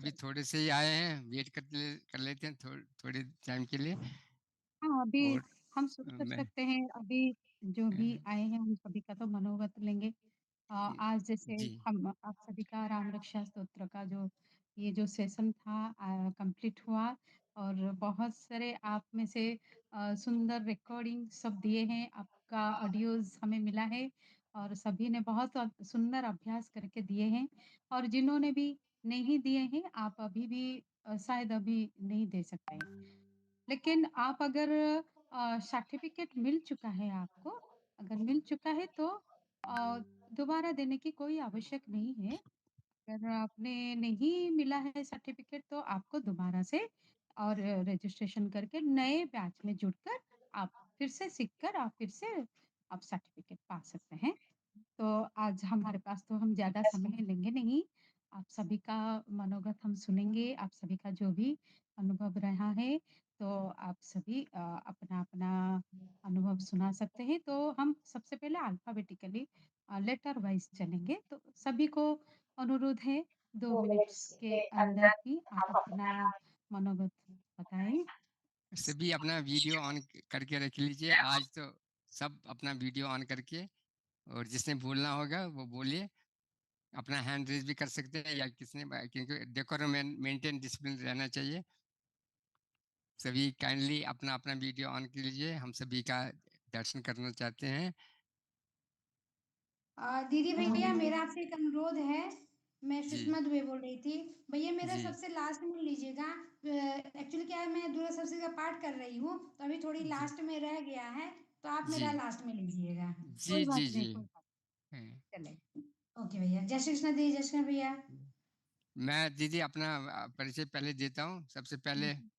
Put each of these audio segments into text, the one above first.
अभी थोड़े से ही आए हैं, वेट कर लेते हैं थोड़े टाइम के लिए। हाँ, अभी और हम शुरू कर मैं सकते हैं, अभी जो अ, भी आए हैं उन सभी का तो मनोगत लेंगे। आज जैसे जी, हम आप सभी का राम रक्षा स्तोत्र का जो ये जो सेशन था कंप्लीट हुआ और बहुत सारे आप में से सुंदर रिकॉर्डिंग सब दिए हैं, आपका ऑडियोज़ हमें मिला है और सभी ने बहुत सुंदर अभ्यास करके दिए हैं और जिन्होंने भी नहीं दिए हैं, आप अभी भी शायद अभी नहीं दे सकते हैं। लेकिन आप अगर सर्टिफ़िकेट मिल चुका है आपको, अगर मिल चुका है तो अ, दोबारा देने की कोई आवश्यक नहीं है। अगर आपने नहीं मिला है सर्टिफ़िकेट तो आपको दोबारा से और रजिस्ट्रेशन करके नए बैच में जुड़कर आप फिर से सीख कर आप फिर से आप सर्टिफ़िकेट पा सकते हैं। तो आज हमारे पास तो हम ज़्यादा समय लेंगे नहीं। आप सभी का मनोगत हम सुनेंगे, आप सभी का जो भी अनुभव रहा है, तो आप सभी अपना-अपना अनुभव सुना सकते हैं। तो हम सबसे पहले अल्फ़ाबेटिकली लेटर वाइज़ चलेंगे। तो सभी को अनुरोध है 2 मिनट्स के अंदर ही आप अपना मनोगत बताएँ। सभी अपना वीडियो ऑन करके रख लीजिए। आज तो सब अपना वीडियो ऑन करके, और जिसने बोलना होगा वो बोलिए। अपना हैंड रेज़ भी कर सकते हैं, या क्योंकि डेकोरम मेंटेन डिसिप्लिन रहना चाहिए। सभी काइंडली अपना-अपना वीडियो ऑन कीजिए, हम सभी का दर्शन करना चाहते हैं। दीदी भैया मेरा आपसे एक अनुरोध है। मैं जी, सुषमा दुबे बोल रही थी। भैया मेरा जी, सबसे लास्ट में लीजिएगा। एक्चुअली क्या है, मैं दूरगा सप्तशती का पाठ कर रही हूँ तो अभी थोड़ी जी, लास्ट में रह गया है, तो आप जी, मेरा लास्ट में लीजिएगा। जी, कोई बात जी, नहीं, जी। कोई बात हैं। चलेगा। ओके भैया, जय श्री कृष्ण दी, जय श्री कृष्ण भैया। मैं दीदी अपना परिचय पहले देता हूँ। सबसे हुँ, पहले हुँ।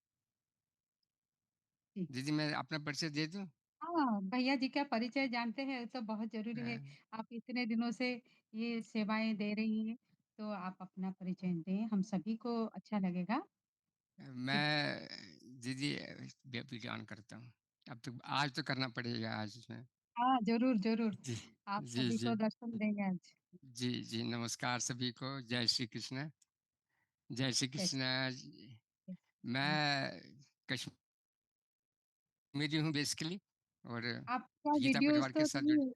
ठीक। दीदी मैं अपना परिचय दे दूँ? हाँ, भैया जी का परिचय जानते हैं तो बहुत ज़रूरी है। अ, आप इतने दिनों से ये सेवाएँ दे रही हैं, तो आप अपना परिचय दें, हम सभी को अच्छा लगेगा। ठीक। मैं दीदी वीडियो ऑन करता हूँ। अब तो आज तो करना पड़ेगा आज इसमें। हाँ, ज़रूर, ज़रूर। जी, आप जी, सभी जी। को दर्शन देंगे आज। जी, जी, नमस्कार सभी को। जय श्री कृष्ण। जय श्री जय श्री कृष्ण जी। राम। मैं कश्मीरी हूँ बेसिकली, और आपका गीता वीडियोज़ परिवार के तो साथ जुड़। नहीं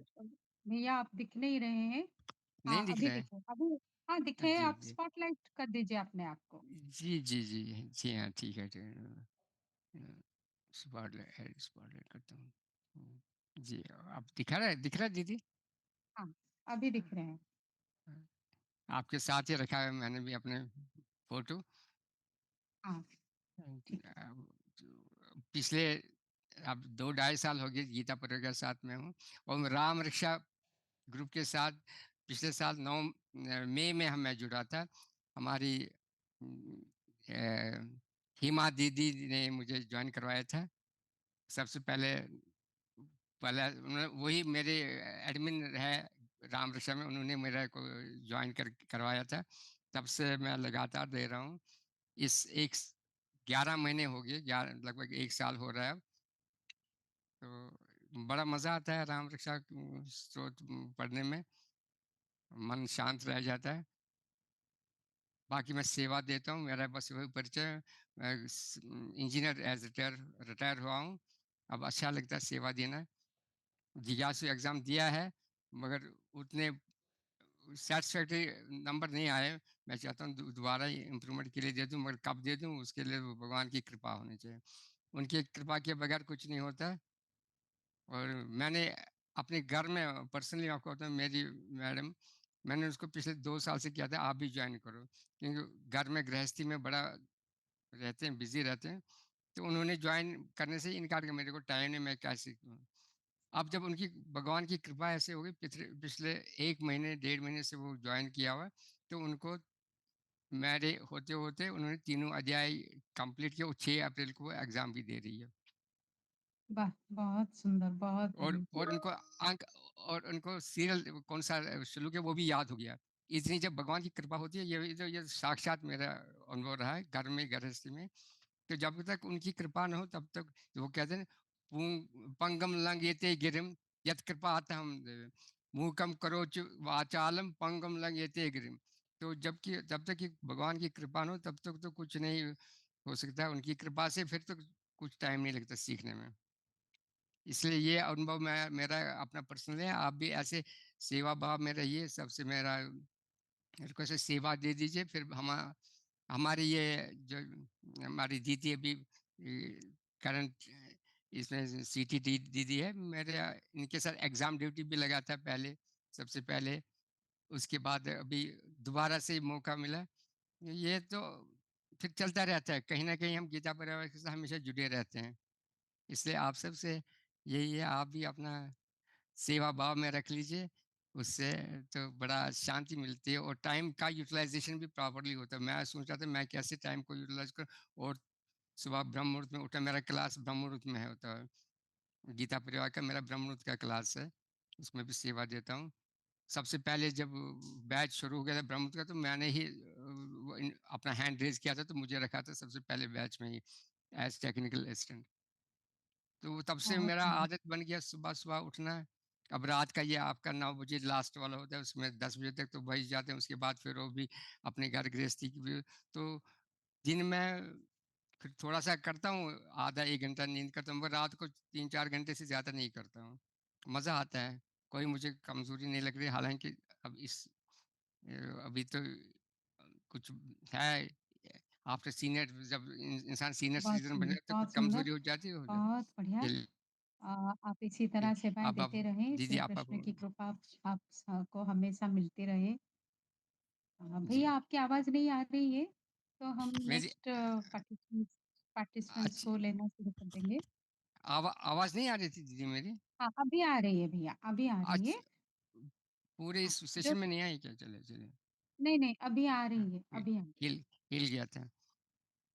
भैया आप दिख नहीं रहे हैं। नहीं हाँ, दिख अभी रहे हैं? दिखे अभी हाँ, दिखे जी, आप जी। स्पॉटलाइट कर दीजिए अपने आप को। जी, जी, जी। जी हाँ, ठीक है। स्पॉटलाइट करता हूँ। जी, अब दिख रहा है दीदी? हाँ, अभी दिख रहे हैं। आपके साथ ही रखा है मैंने भी अपने फ़ोटो। हाँ, ठीक है। पिछले अब 2 ढाई साल हो गए गीता परिवार के साथ में हूँ, और राम रक्षा ग्रुप के साथ पिछले साल 9 मई में मैं जुड़ा था। हमारी उम, हिमा दीदी ने मुझे जॉइन करवाया था। सबसे पहले पहला वही मेरे एडमिन है राम रक्षा में, उन्होंने मेरा को जॉइन करवाया था। तब से मैं लगातार दे रहा हूँ। इस 11 महीने हो गए, लगभग 1 साल हो रहा है अब। तो बड़ा मज़ा आता है राम रक्षा स्तोत्र पढ़ने में, मन शांत रह जाता है। बाकी मैं सेवा देता हूँ, मेरा बस वही परिचय है। मैं इंजीनियर एज़ रिटायर हुआ हूँ। अब अच्छा लगता है सेवा देना। जिज्ञासु एग्ज़ाम दिया है, मगर उतने सैटिस्फैक्टरी नंबर नहीं आए। मैं चाहता हूँ दोबारा इम्प्रूवमेंट के लिए दे दूँ, मगर कब दे दूँ उसके लिए वो भगवान की कृपा होनी चाहिए। उनकी कृपा के बगैर कुछ नहीं होता। और मैंने अपने घर में पर्सनली आपको बताऊँ, मेरी मैडम, मैंने उसको पिछले 2 साल से किया था, आप भी जॉइन करो। क्योंकि घर में गृहस्थी में बड़ा रहते हैं, बिज़ी रहते हैं। तो उन्होंने जॉइन करने से इनकार किया, मेरे को टाइम नहीं, मैं कैसे करूँ? अब जब उनकी भगवान की कृपा ऐसे हो गई, पिछले 1 महीने, डेढ़ महीने से वो जॉइन किया हुआ है, तो उनको मेरे होते-होते उन्होंने तीनों अध्याय कंप्लीट किया, और 6 अप्रैल को वो एग्ज़ाम भी दे रही है। वाह! बहुत सुंदर, बहुत और उनको अंक, और उनको सीरियल कौन-सा श्लोक है वो भी याद हो गया। इतनी जब भगवान की कृपा होती है, ये साक्षात मेरा अनुभव रहा है घर में, गृहस्थी में। तो जब तक उनकी कृपा न हो तब तक, वो कहते हैं ना, पंगम लंघयते गिरिम यत् कृपातहं देवे, मूकं करोति वाचालं पंगम लंघयते गिरिम। तो जब तक कि भगवान की कृपा न हो तब तक तो कुछ नहीं हो सकता है। उनकी कृपा से फिर तो कुछ टाइम नहीं लगता सीखने में। इसलिए ये अनुभव मैं मेरा अपना पर्सनल है, आप भी ऐसे सेवा भाव में रहिए। सबसे मेरा रिक्वेस्ट है, सेवा दे दीजिए। फिर हमारी ये जो हमारी दीदी अभी करंट इसमें सीटीटी दीदी है, मेरे इनके साथ एग्जाम ड्यूटी भी लगा था पहले, सबसे पहले। उसके बाद अभी दोबारा से मौका मिला। ये तो फिर चलता रहता है, कहीं ना कहीं हम गीता परिवार के साथ हमेशा जुड़े रहते हैं। इसलिए आप सबसे यही है, आप भी अपना सेवा भाव में रख लीजिए। उससे तो बड़ा शांति मिलती है और टाइम का यूटिलाइजेशन भी प्रॉपरली होता है। मैं सोच रहा था मैं कैसे टाइम को यूटिलाइज करूँ। और सुबह ब्रह्म मुहूर्त में उठा, मेरा क्लास ब्रह्म मुहूर्त में है होता है, गीता परिवार का मेरा ब्रह्म मुहूर्त का क्लास है, उसमें भी सेवा देता हूँ। सबसे पहले जब बैच शुरू हो गया था ब्रह्म मुहूर्त का, तो मैंने ही अपना हैंड रेज किया था, तो मुझे रखा था सबसे पहले बैच में ही एज टेक्निकल असिस्टेंट। तो तब से बहुत मेरा सुंदर। आदत बन गया सुबह सुबह उठना। अब रात का ये आपका 9 बजे लास्ट वाला होता है, उसमें 10 बजे तक तो बज जाते हैं। उसके बाद फिर वो भी अपने घर गृहस्थी की भी। तो दिन में फिर थोड़ा सा करता हूँ, आधा 1 घंटा नींद करता हूँ, मगर रात को 3-4 घंटे से ज़्यादा नहीं करता हूँ। मज़ा आता है, कोई मुझे कमज़ोरी नहीं लग रही। हालांकि अब अभी तो कुछ है, आफ्टर सीनियर, जब इंसान सीनियर सिटीजन बन जाता है तो कुछ बहुत सुंदर, कमज़ोरी हो जाती है, हो बहुत बढ़िया। जाती आप इसी तरह सेवाएँ अब देते रहें, दीदी श्री आप कृष्ण की कृपा आप को हमेशा मिलती रहे। भैया जी। आपकी आवाज़ नहीं आ रही है, तो हम मेरी नेक्स्ट पार्टिसिपेंट्स पार्टिसिपेंट्स अच्छी को लेना शुरू कर देंगे। आवाज़ नहीं आ रही थी दीदी मेरी? हाँ, अभी आ रही है भैया, अभी आ रही है। अच्छा, पूरे हाँ, इस जो सेशन में नहीं आई क्या? चलिए, चलिए। नहीं, नहीं, अभी आ हाँ, रही है, अभी आ रही है। हिल हिल गया था।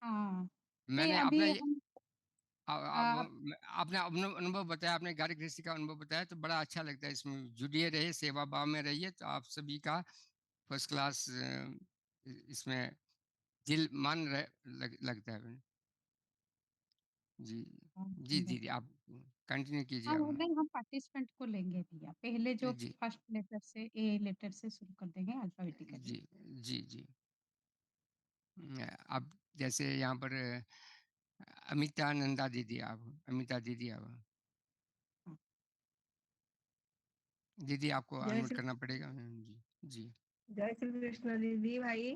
हाँ, नहीं मैंने अपना अभी ये हम अब अ, आपने अनुभव बताया, आपने घर गृहस्थी का अनुभव बताया, तो बड़ा अच्छा लगता है। इसमें जुड़िए रहिए, सेवा भाव में रहिए, तो आप सभी का फर्स्ट क्लास इसमें दिल मन लगता है। जी, बहुत जी सुंदर। दीदी आप कंटिन्यू कीजिए हाँ, वो आप। नहीं हम पार्टिसिपेंट को लेंगे भैया। पहले जो जी, फर्स्ट लेटर से ए लेटर से शुरू कर देंगे अल्फाबेटिकली। जी, जी, जी। अब जैसे यहाँ पर अमिता नंदा दीदी, आप अमिता दीदी आप, हाँ, दीदी आपको जय अनम्यूट श्री करना पड़ेगा। जी, जी। जय श्री कृष्ण दीदी भाई।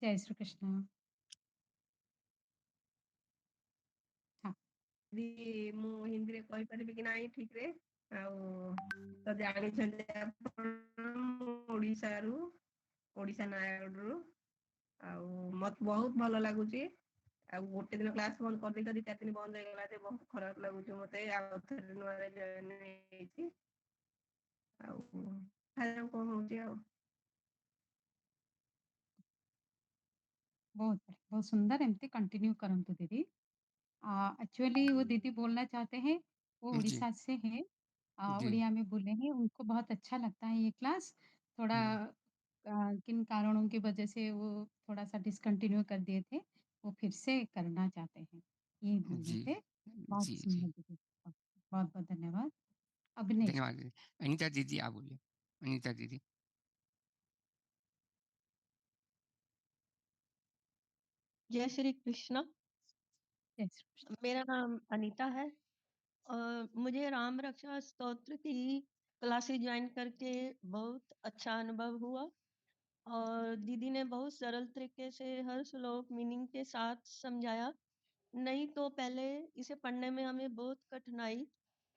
जय श्री कृष्ण। हाँ, दीदी ମୁଁ ହିନ୍ଦୀରେ କହିପାରିବି କି ନାହିଁ ଠିକ ରେ? ଆଉ ତ ଜାଣିଛନ୍ତି ଆପଣ ମୁଁ ଓଡିଶାରୁ, ଓଡିଶା ନୟାଗଡ଼ରୁ। ଆଉ ମତେ ବହୁତ ଭଲ ଲାଗୁଛି। ଆଉ ଗୋଟେ ଦିନ କ୍ଲାସ ବନ୍ଦ କରିଦେଇ 2-4 ଦିନ ବନ୍ଦ ହେଇଗଲା ଯେ ବହୁତ ଖରାପ ଲାଗୁଛି ମତେ। ଆଉ ଥରେ ନୂଆରେ ଜଏନ ହେଇଛି। ଆଉ ଖାଇବା କଣ ହଉଛି ଆଉ। बहुत सुंदर एमती कंटिन्यू करंतु दीदी। एक्चुअली वो दीदी बोलना चाहते हैं, वो जी, उड़ीसा से हैं। जी। उड़िया में बोलेंगे, उनको बहुत अच्छा लगता है ये क्लास। थोड़ा हुँ, किन कारणों की वजह से वो थोड़ा-सा डिसकंटिन्यू कर दिए थे, वो फिर से करना चाहते हैं, यही बोल रहे जी, थे। बहुत जी, जी। सुंदर दीदी, बहुत-बहुत धन्यवाद। अब नेक्स्ट धन्यवाद दीदी। अनीता दीदी आप बोलिए, अनीता दीदी। जय श्री कृष्ण। जय श्री कृष्ण। मेरा नाम अनीता है और मुझे राम रक्षा स्तोत्र की क्लासेस ज्वाइन करके बहुत अच्छा अनुभव हुआ। और दीदी ने बहुत सरल तरीके से हर श्लोक मीनिंग के साथ समझाया। नहीं तो पहले इसे पढ़ने में हमें बहुत कठिनाई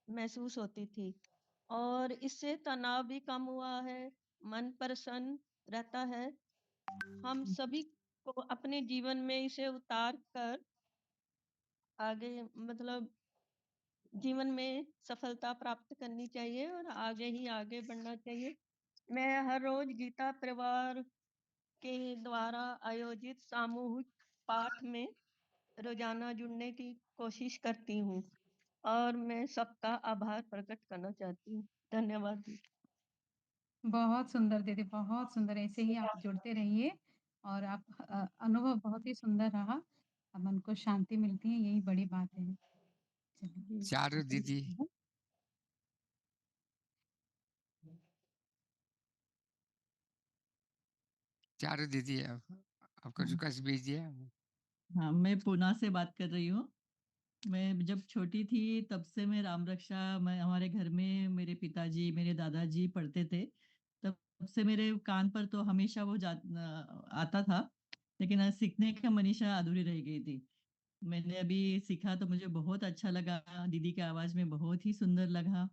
महसूस होती थी और इससे तनाव भी कम हुआ है, मन प्रसन्न रहता है। हम हुँ, सभी को अपने जीवन में इसे उतार कर आगे मतलब जीवन में सफलता प्राप्त करनी चाहिए और आगे ही आगे बढ़ना चाहिए। मैं हर रोज गीता परिवार के द्वारा आयोजित सामूहिक पाठ में रोजाना जुड़ने की कोशिश करती हूँ और मैं सबका आभार प्रकट करना चाहती हूँ। धन्यवाद। बहुत सुंदर दीदी, बहुत सुंदर, ऐसे ही आप जुड़ते रहिए और अनुभव बहुत ही सुंदर रहा। मन को शांति मिलती है, यही बड़ी बात है। चलिए, जी। चारू आगे दीदी। बढ़ते हैं। चारू दीदी आपको हाँ। रिक्वेस्ट भेज दिया। हाँ, मैं पूना से बात कर रही हूँ। मैं जब छोटी थी तब से मैं राम रक्षा मैं हमारे घर में मेरे पिताजी मेरे दादाजी पढ़ते थे। तब से मेरे कान पर तो हमेशा वो आता था, लेकिन सीखने का मनीषा अधूरी रह गई थी। मैंने अभी सीखा तो मुझे बहुत अच्छा लगा। दीदी की आवाज में बहुत ही सुंदर लगा।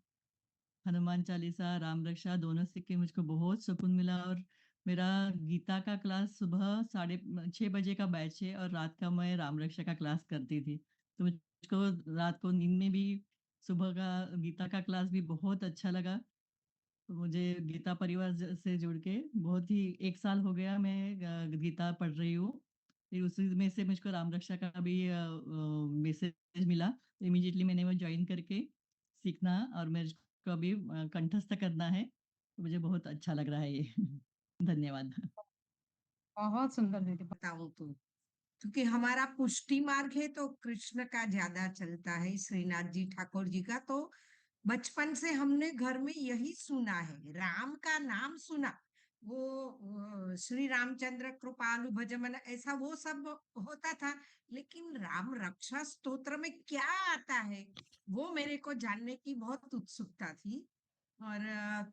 हनुमान चालीसा राम रक्षा दोनों सीख के मुझको बहुत सुकून मिला। और मेरा गीता का क्लास सुबह 6:30 बजे का बैच है और रात का मैं राम रक्षा का क्लास करती थी। तो मुझको रात को नींद में भी सुबह का गीता का क्लास भी बहुत अच्छा लगा। तो मुझे गीता परिवार से जुड़ के बहुत ही 1 साल हो गया मैं गीता पढ़ रही हूँ। फिर उसी में से मुझको राम रक्षा का भी मैसेज मिला, तो इमीडिएटली मैंने वो ज्वाइन करके सीखना और मुझको अभी कंठस्थ करना है। तो मुझे बहुत अच्छा लग रहा है ये। धन्यवाद। बहुत सुंदर दीदी। बताऊं तो क्योंकि हमारा पुष्टि मार्ग है तो कृष्ण का ज्यादा चलता है, श्रीनाथ जी ठाकुर जी का। तो बचपन से हमने घर में यही सुना है, राम का नाम सुना। वो श्री रामचंद्र कृपालु भजमन ऐसा वो सब होता था, लेकिन राम रक्षा स्तोत्र में क्या आता है वो मेरे को जानने की बहुत उत्सुकता थी। और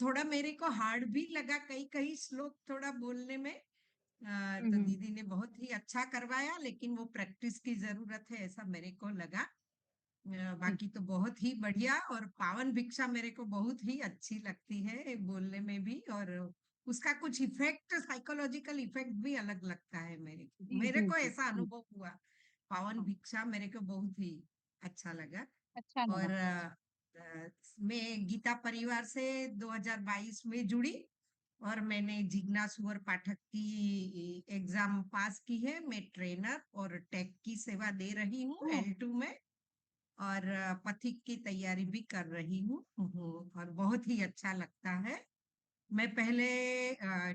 थोड़ा मेरे को हार्ड भी लगा कई कई श्लोक थोड़ा बोलने में। तो हम्म, दीदी ने बहुत ही अच्छा करवाया, लेकिन वो प्रैक्टिस की जरूरत है ऐसा मेरे को लगा। जी, बाकी तो बहुत ही बढ़िया। और पावन भिक्षा मेरे को बहुत ही अच्छी लगती है बोलने में भी, और उसका कुछ इफेक्ट साइकोलॉजिकल इफेक्ट भी अलग लगता है जी, मेरे जी, को जी, ऐसा जी, अनुभव हुआ। पावन हाँ, भिक्षा मेरे को बहुत ही अच्छा लगा। अच्छा लगा। और मैं गीता परिवार से 2022 में जुड़ी और मैंने जिज्ञासुवर पाठक की एग्जाम पास की है। मैं ट्रेनर और टेक की सेवा दे रही हूँ ओह! L2 में, और पथिक की तैयारी भी कर रही हूँ। और बहुत ही अच्छा लगता है। मैं पहले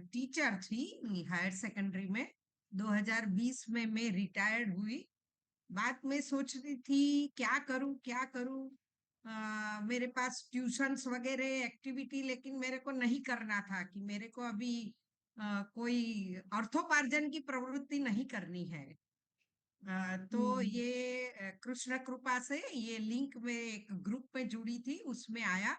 टीचर थी हायर सेकेंडरी में। 2020 में मैं रिटायर्ड हुई। बाद में सोच रही थी क्या करूं क्या करूं। मेरे पास ट्यूशंस वगैरह एक्टिविटी, लेकिन मेरे को नहीं करना था कि मेरे को अभी कोई अर्थोपार्जन की प्रवृत्ति नहीं करनी है। तो हुँ, ये कृष्ण कृपा से ये लिंक में एक ग्रुप में जुड़ी थी, उसमें आया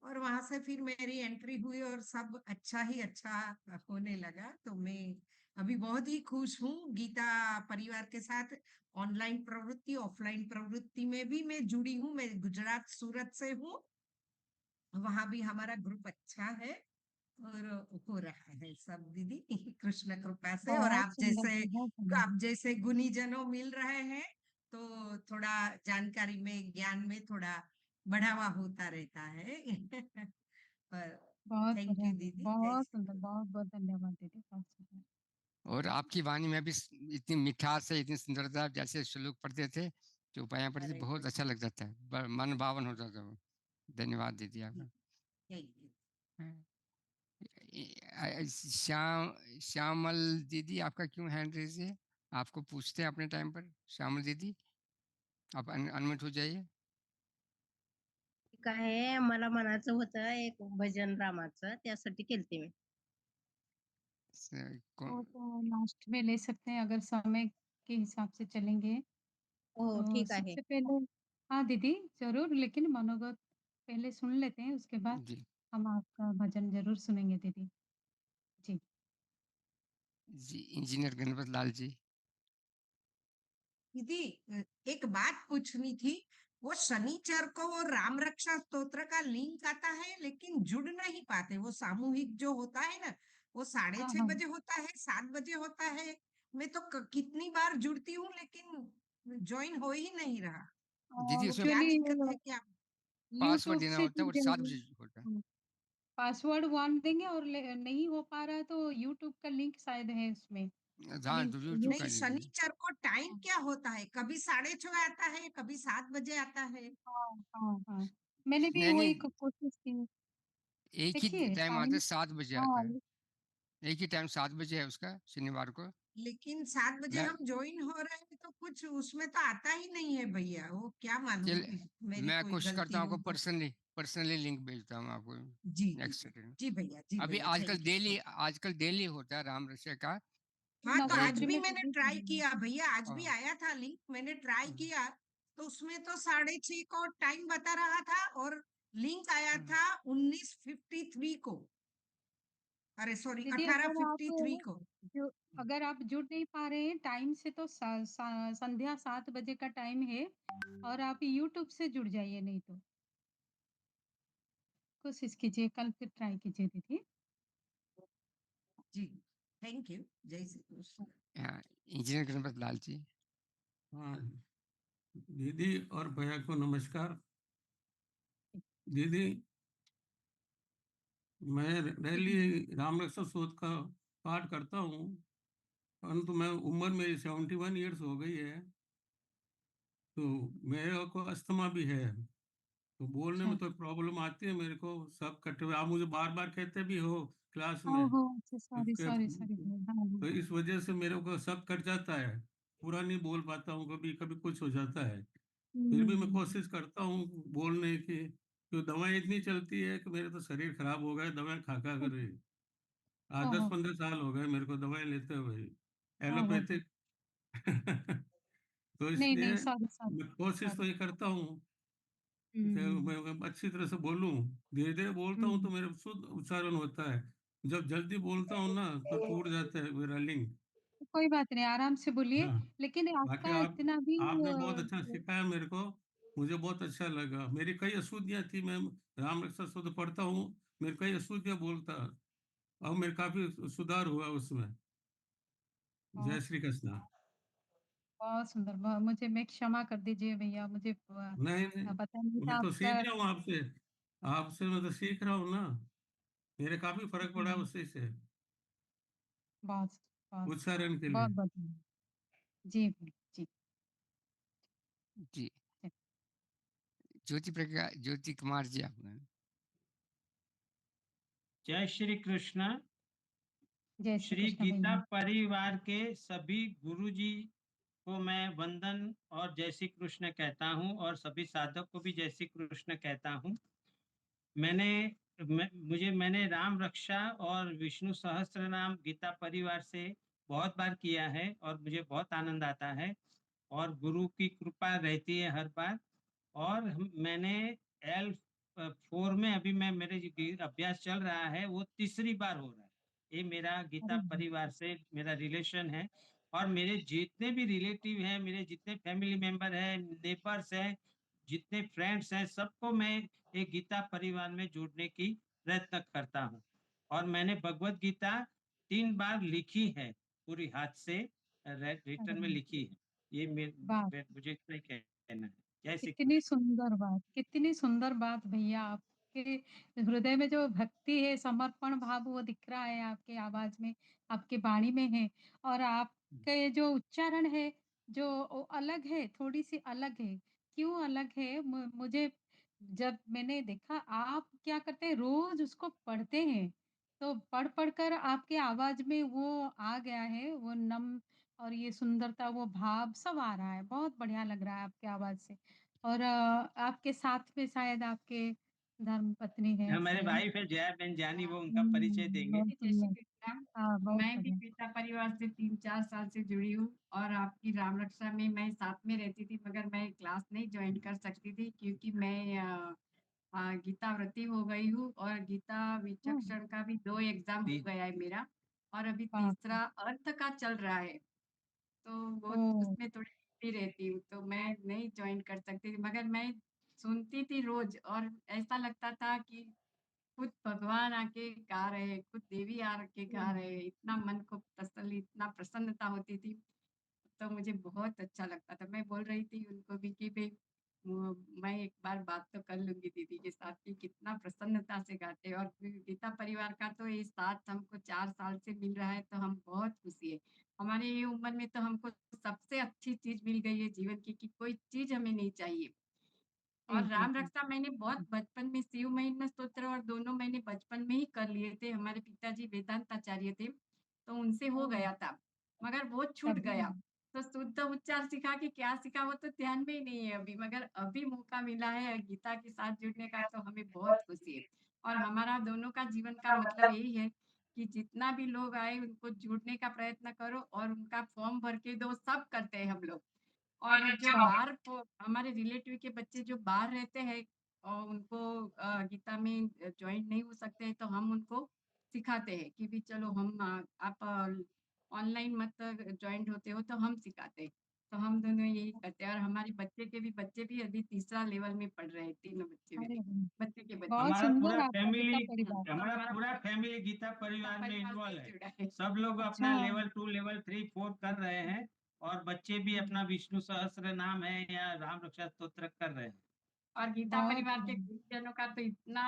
और वहां से फिर मेरी एंट्री हुई और सब अच्छा ही अच्छा होने लगा। तो मैं अभी बहुत ही खुश हूँ गीता परिवार के साथ। ऑनलाइन प्रवृत्ति ऑफलाइन प्रवृत्ति में भी मैं जुड़ी हूँ। मैं गुजरात सूरत से हूँ, वहां भी हमारा ग्रुप अच्छा है और हो रहा है सब दीदी कृष्ण कृपा से। और बहुत सुंदर, बहुत सुंदर। आप जैसे गुणीजनों मिल रहे हैं तो थोड़ा जानकारी में ज्ञान में थोड़ा बढ़ावा होता रहता है। पर बहुत थैंक बढ़िया यू दीदी, दीदी, जय बहुत श्री सुंदर, बहुत-बहुत धन्यवाद दीदी, बहुत सुंदर। और आपकी वाणी में भी इतनी मिठास है, इतनी सुंदरता, जैसे श्लोक पढ़ते थे, चौपाइयाँ पढ़ते थे, हरे बहुत अच्छा कृष्ण। लग जाता है, मन भावन हो जाता है वो। धन्यवाद दीदी आपका। Thank you. हाँ, श्याम श्यामल दीदी आपका क्यों हैंड रेज है? आपको पूछते हैं अपने टाइम पर। श्यामल दीदी आप अनम्यूट हो जाइए। काय आहे, मला म्हणायचं होतं एक भजन रामाचं, त्यासाठी केलते मी. वो तो लास्ट में ले सकते हैं अगर समय के हिसाब से चलेंगे, हो, तो ठीक आहे. सबसे पहले हाँ दीदी, ज़रूर लेकिन मनोगत पहले सुन लेते हैं, उसके बाद जी हम आपका भजन ज़रूर सुनेंगे दीदी। जी। जी, इंजीनियर गणपत लाल जी। दीदी एक बात पूछनी थी। वो शनिचर को वो राम रक्षा स्तोत्र का लिंक आता है, लेकिन जुड़ नहीं पाते। वो सामूहिक जो होता है ना, वो साढ़े हाँ, छह हाँ। बजे होता है, 7 बजे होता है। मैं तो कितनी बार जुड़ती हूँ लेकिन ज्वाइन हो ही नहीं रहा। दीदी उसमें क्या एक्चुअली दिक्कत है क्या? पासवर्ड यूट्यूब देना से होता है और 7 जुड़ेंगे। बजे होता है। हुँ, पासवर्ड 1 देंगे और नहीं हो पा रहा है तो यूट्यूब का लिंक शायद है उसमें। हाँ, लिंक तो यूट्यूब का नहीं, दीदी। शनिचर को टाइम हाँ, क्या होता है? कभी 6:30 आता है, कभी 7 बजे आता है। हाँ, हाँ, हाँ। मैंने भी नहीं, वही नहीं, कोशिश की। एक ही देखिए टाइम आता टाइम है, 7 बजे आता हाँ, है। एक ही टाइम 7 बजे है उसका शनिवार को। लेकिन 7 बजे मैं हम ज्वाइन हो रहे हैं तो कुछ उसमें तो आता ही नहीं है भैया, वो क्या मालूम चल मेरी मैं कोई कोशिश करता गलती हूँ आपको होगी। पर्सनली लिंक भेजता हूँ आपको जी जी नेक्स्ट सैटरडे। जी अभी भैया, थैंक यू। आजकल डेली होता है राम रक्षा का। हाँ, तो आज नवरात्रि भी में मैंने सभी ट्राई करेंगे। किया भैया, आज भी हाँ, आया था लिंक, मैंने ट्राई हाँ, किया तो उसमें तो 6:30 को टाइम बता रहा था और लिंक आया हाँ। था 19:53 को, अरे सॉरी दीदी, 18:53 को। जो अगर आप जुड़ नहीं पा रहे हैं टाइम से तो संध्या 7 बजे का टाइम है और आप यूट्यूब से जुड़ जाइए नहीं तो। कोशिश कीजिए, कल फिर ट्राई कीजिए दीदी। जी, थैंक यू, जय श्री कृष्ण। हाँ, इंजीनियर गणपत लाल जी। हाँ, दीदी और भैया को नमस्कार। दीदी, मैं डेली राम रक्षा स्तोत्र का पाठ करता हूँ, परंतु मैं उम्र मेरी 71 ईयर्स हो गई है, तो मेरे को अस्थमा भी है, तो बोलने अच्छा। में तो प्रॉब्लम आती है मेरे को। सब कटे हुए आप मुझे बार बार कहते भी हो क्लास में, ओहो! अच्छा, सॉरी, उसके सॉरी, सॉरी। हाँ, हाँ। तो इस वजह से मेरे को सब कट जाता है, पूरा नहीं बोल पाता हूँ, कभी कभी कुछ हो जाता है। फिर भी मैं हुँ। कोशिश करता हूँ बोलने की, तो दवाएं इतनी चलती है कि मेरे तो शरीर खराब हो गया दवाएं खा खा कर। आज दस ओहो! पंद्रह साल हो गए मेरे को दवाएं लेते हुए, ओहो! हो! एलोपैथिक। तो नहीं, इसलिए नहीं, सॉरी, सॉरी, मैं कोशिश तो सॉरी। ये करता हूँ हुँ, कि हुँ, मैं अच्छी तरह से बोलूं। धीरे धीरे बोलता हूँ तो हुँ। मेरा शुद्ध उच्चारण होता है, जब जल्दी बोलता हूँ ना तो टूट जाता है मेरा लिंग। कोई बात नहीं, आराम से बोलिए, हाँ, लेकिन बाकी आपका आप इतना भी आपने बहुत अच्छा सिखाया मेरे को, मुझे बहुत अच्छा लगा। मेरी कई अशुद्धियां थी, मैं राम रक्षा शुद्ध पढ़ता हूँ, मेरी कई अशुद्धियां बोलता, अब मेरे काफी सुधार हुआ उसमें। जय बहुत श्री कृष्णा। बहुत सुंदर, मुझे मैं क्षमा कर दीजिए भैया, मुझे नहीं नहीं, पता नहीं था मैं तो आपका। सीख रहा हूँ आपसे, आपसे मैं तो सीख रहा हूँ ना, मेरे काफी फर्क पड़ा है हुँ, उसी से, बहुत बहुत उच्चारण के लिए। बहुत धन्यवाद। जी, जी, जी, जी। ज्योति कुमार जी आपने। जय श्री कृष्ण। जय श्री श्री कृष्ण गीता भैया। परिवार के सभी गुरुजी को मैं वंदन और जय श्री कृष्ण कहता हूं और सभी साधक को भी जय श्री कृष्ण कहता हूं। मैंने राम रक्षा और विष्णु सहस्त्र नाम गीता परिवार से बहुत बार किया है और मुझे बहुत आनंद आता है और गुरु की कृपा रहती है हर बार। और मैंने L4 में अभी मेरे जो अभ्यास चल रहा है वो तीसरी बार हो रहा है। ये मेरा गीता अरे वाह! परिवार से मेरा रिलेशन है और मेरे जितने भी रिलेटिव हैं, मेरे जितने फैमिली मेंबर हैं, नेबर्स हैं, जितने फ्रेंड्स हैं, सबको मैं एक गीता परिवार में जोड़ने की प्रयत्न करता हूँ। और मैंने भगवत गीता 3 बार लिखी है, पूरी हाथ से अरे रिटर्न में वाह! लिखी है। ये वाह! मुझे इतना ही कहना है। जय श्री कितनी कृष्ण। सुंदर बात, कितनी सुंदर बात भैया, आपके हृदय में जो भक्ति है, समर्पण भाव वो दिख रहा है आपकी आवाज़ में, आपकी वाणी में है और आपके जो उच्चारण है, जो वो अलग है, थोड़ी-सी अलग है। क्यों अलग है? मुझे जब मैंने देखा आप क्या करते हैं, रोज़ उसको पढ़ते हैं, तो पढ़-पढ़ कर आपकी आवाज़ में वो आ गया है, वो नम और ये सुंदरता, वो भाव सब आ रहा है। बहुत बढ़िया लग रहा है आपकी आवाज़ से। और आपके साथ में शायद आपके धर्मपत्नी है हमारे शायद। वाइफ है जया बहन जानी, वो उनका परिचय हुँ, देंगे। बहुत जय श्री सुंदर। कृष्णा। हाँ, बहुत मैं भी बढ़िया। गीता परिवार से 3-4 साल से जुड़ी हूँ और आपकी राम रक्षा में मैं साथ में रहती थी, मगर मैं क्लास नहीं जॉइन कर सकती थी क्योंकि मैं गीता व्रती हो गई हूँ और गीता ओह! विचक्षण का भी 2 एग्ज़ाम हो गया है मेरा और अभी बाप रे! तीसरा अर्थ का चल रहा है। तो वो ओह! उसमें थोड़ी बिज़ी रहती हूँ, तो मैं नहीं जॉइन कर सकती थी, मगर मैं सुनती थी रोज़ और ऐसा लगता था कि खुद भगवान आके गा रहे हैं, खुद देवी आके गा रहे हैं, इतना मन को तसल्ली, इतना प्रसन्नता होती थी, तो मुझे बहुत अच्छा लगता था। मैं बोल रही थी उनको भी कि भई मैं एक बार बात तो कर लूँगी दीदी के साथ कि कितना प्रसन्नता से गाते हैं और फिर गीता परिवार का तो ये साथ हमको 4 साल से मिल रहा है, तो हम बहुत खुशी है। हमारी ये उम्र में तो हमको सबसे अच्छी चीज़ मिल गई है जीवन की कि कोई चीज़ हमें नहीं चाहिए। और जी, जी, राम जी। रक्षा मैंने बहुत बचपन में शिव महिमा स्तोत्र और दोनों मैंने बचपन में ही कर लिए थे। हमारे पिताजी वेदांत आचार्य थे, तो उनसे हो ओह! गया था, मगर वो छूट तभी गया। तो शुद्ध उच्चार सीखा कि क्या सीखा वो तो ध्यान में ही नहीं है अभी, मगर अभी मौका मिला है गीता के साथ जुड़ने का तो हमें बहुत खुशी है। और हमारा दोनों का जीवन का मतलब यही है कि जितना भी लोग आए उनको जुड़ने का प्रयत्न करो और उनका फॉर्म भर के दो, सब करते हैं हम लोग। और जो बाहर को हमारे रिलेटिव के बच्चे जो बाहर रहते हैं और उनको गीता में जॉइन नहीं हो सकते हैं, तो हम उनको सिखाते हैं कि भी चलो हम आप ऑनलाइन मत जॉइंट होते हो तो हम सिखाते हैं। तो हम दोनों यही करते हैं और हमारे बच्चे भी अभी तीसरा लेवल में पढ़ रहे हैं, तीनों बच्चे अरे मेरे, वाह! बच्चे के बच्चे। बहुत हमारा सुंदर पूरा आपका गीता फैमिली परिवार। हमारा पूरा फैमिली गीता गीता परिवार में परिवार से इन्वॉल्व ही है। जुड़ा है। सब लोग अच्छा, अपना लेवल 2 लेवल 3 4 कर रहे हैं और बच्चे भी हुँ, अपना विष्णु सहस्त्र नाम है या राम रक्षा स्तोत्र कर रहे हैं। और गीता बहुत परिवार के बढ़िया। गुरुजनों का तो इतना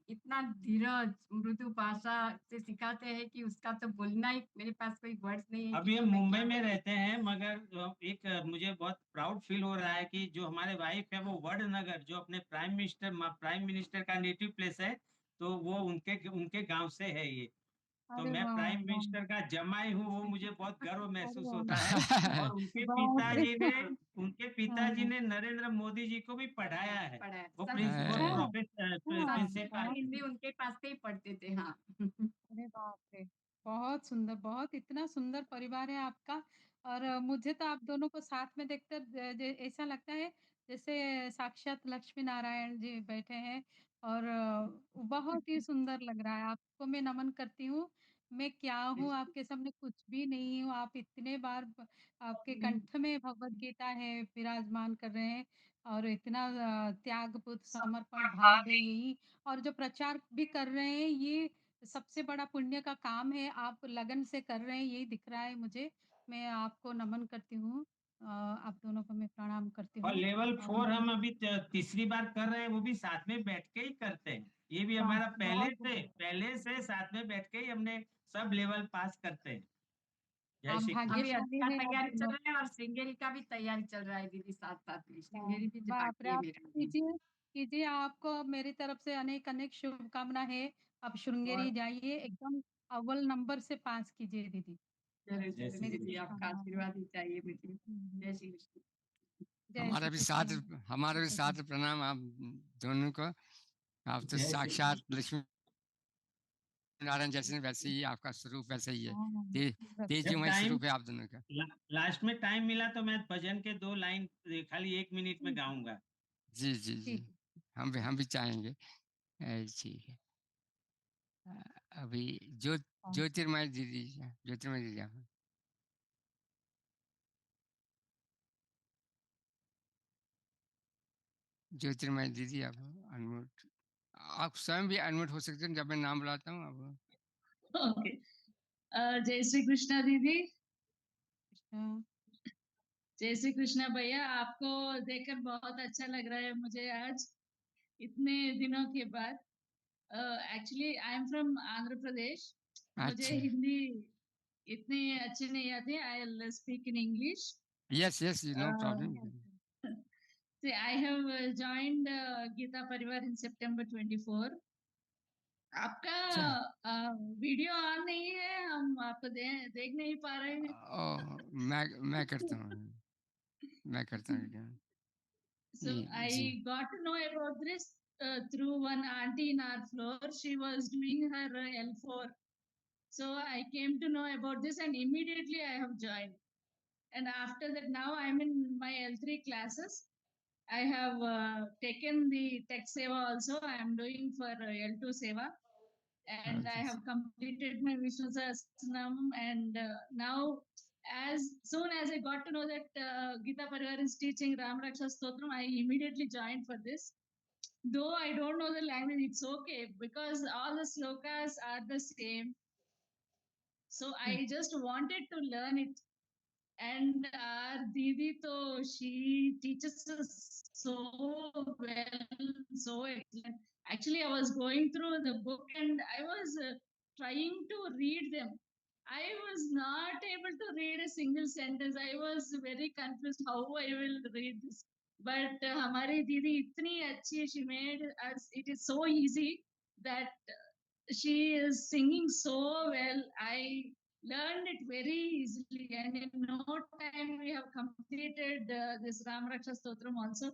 इतना धीरज, मृदु भाषा से सिखाते हैं कि उसका तो बोलना ही मेरे पास कोई वर्ड्स नहीं है अभी कि हम मैं मुंबई क्या में बोलूँ। रहते हैं मगर एक मुझे बहुत प्राउड फील हो रहा है कि जो हमारे वाइफ है वो वडनगर जो अपने प्राइम मिनिस्टर का नेटिव प्लेस है, तो वो उनके उनके गांव से है ये। तो अरे मैं वाह! प्राइम वाह! मिनिस्टर का जमाई हूँ, वो मुझे बहुत गर्व अरे महसूस वाह! होता है। और बाप रे! उनके हाँ, पिताजी हाँ। ने नरेंद्र मोदी जी को भी पढ़ाया है। पढ़ा है। वो अच्छा! हाँ, प्रिंसिपल बहुत है। हिंदी उनके पास से ही पढ़ते थे। हाँ। अरे बाप रे! बहुत सुंदर, बहुत इतना सुंदर परिवार है आपका और मुझे तो आप दोनों को साथ में देखकर ऐसा लगता है जैसे साक्षात लक्ष्मी नारायण जी बैठे हैं और बहुत ही सुंदर लग रहा है। आपको मैं नमन करती हूँ। मैं क्या हूँ आपके सामने कुछ भी नहीं हूँ। आप इतने बार आपके कंठ में भगवत गीता है, विराजमान कर रहे हैं और इतना त्यागपूत समर्पण भाव है यही और जो प्रचार भी कर रहे हैं ये सबसे बड़ा पुण्य का काम है, आप लगन से कर रहे हैं, यही दिख रहा है मुझे। मैं आपको नमन करती हूँ। आप दोनों को मैं प्रणाम करती और हूँ लेवल और 4 हम अभी तीसरी बार कर रहे हैं, वो भी साथ में बैठ के ही करते हैं। ये भी वाह! हमारा बहुत बढ़िया। पहले से साथ में बैठ के ही हमने सब लेवल पास करते हैं। जय आप श्री अभी कृष्ण। भाग्यशाली का हैं आप तैयारी चल दोनों। रहा है और श्रृंगेरी का भी तैयारी चल रहा है दीदी साथ-साथ में। हाँ, श्रृंगेरी भी जो बाप रे! बाकी है आप मेरा अभी। कीजिए, कीजिए आपको मेरी तरफ से अनेक-अनेक शुभकामना है। आप श्रृंगेरी और जाइए, एकदम अव्वल नंबर से पास कीजिए दीदी। ज़रूर, जय ज़रूर श्री मेरी दीदी कृष्ण। आपका शुभकामनाएँ हैं। आशीर्वाद ही चाहिए मुझे। हुँ, हुँ। जय श्री कृष्ण। जय श्री कृष्ण। हमारा भी शुभ सादर प्रणाम आप दोनों को। आप तो जय श्री साक्षात कृष्ण। लक्ष्मी नारायण जैसे हैं, वैसे ही आपका स्वरूप वैसे ही है। हाँ, हाँ। जब तेजोमय टाइम स्वरूप है आप दोनों का। लास्ट में टाइम मिला तो मैं भजन के 2 लाइन खाली 1 मिनट में गाऊंगा। जी, जी, जी। ठीक है। हम भी चाहेंगे। ठीक है। अभी हाँ। ज्योतिर्मय दीदी ज्योतिर्मय दीदी आप ज्योतिर्मय दीदी आप अनम्यूट आप स्वयं भी अनम्यूट हो सकते हैं जब मैं नाम बुलाता हूँ आप। ओके। जय श्री कृष्णा दीदी। कृष्ण जय श्री कृष्णा भैया, आपको देखकर बहुत अच्छा लग रहा है मुझे आज इतने दिनों के बाद। Actually I am from Andhra Pradesh. मुझे अच्छा। हिंदी इतनी अच्छी नहीं आती। I speak in English. Yes yes no problem. See, I have joined Gita Parivar in September 24. अच्छा। आपका वीडियो ऑन नहीं है, हम आपको देख नहीं पा रहे हैं। मैं करता हूँ वीडियो। So जी। I got to know about this through one auntie in our floor. She was doing her L4. So I came to know about this and immediately I have joined. And after that, now I'm in my L3 classes. I have taken the Tech Seva also. I am doing for L2 Seva. And I have completed my Vishnu Sahasranam. And now, as soon as I got to know that Gita Parivar is teaching Ram Raksha Stotram, I immediately joined for this. Though I don't know the language, it's okay because all the slokas are the same. So I just wanted to learn it. And our Didi, to she teaches us so well, so excellent. Actually, I was going through the book and I was trying to read them. I was not able to read a single sentence. I was very confused how I will read this. but हमारी दीदी इतनी अच्छी, she made us, it is so easy that she is singing so well. I learned it very easily, and in no time we have completed this Ram Raksha Stotram also.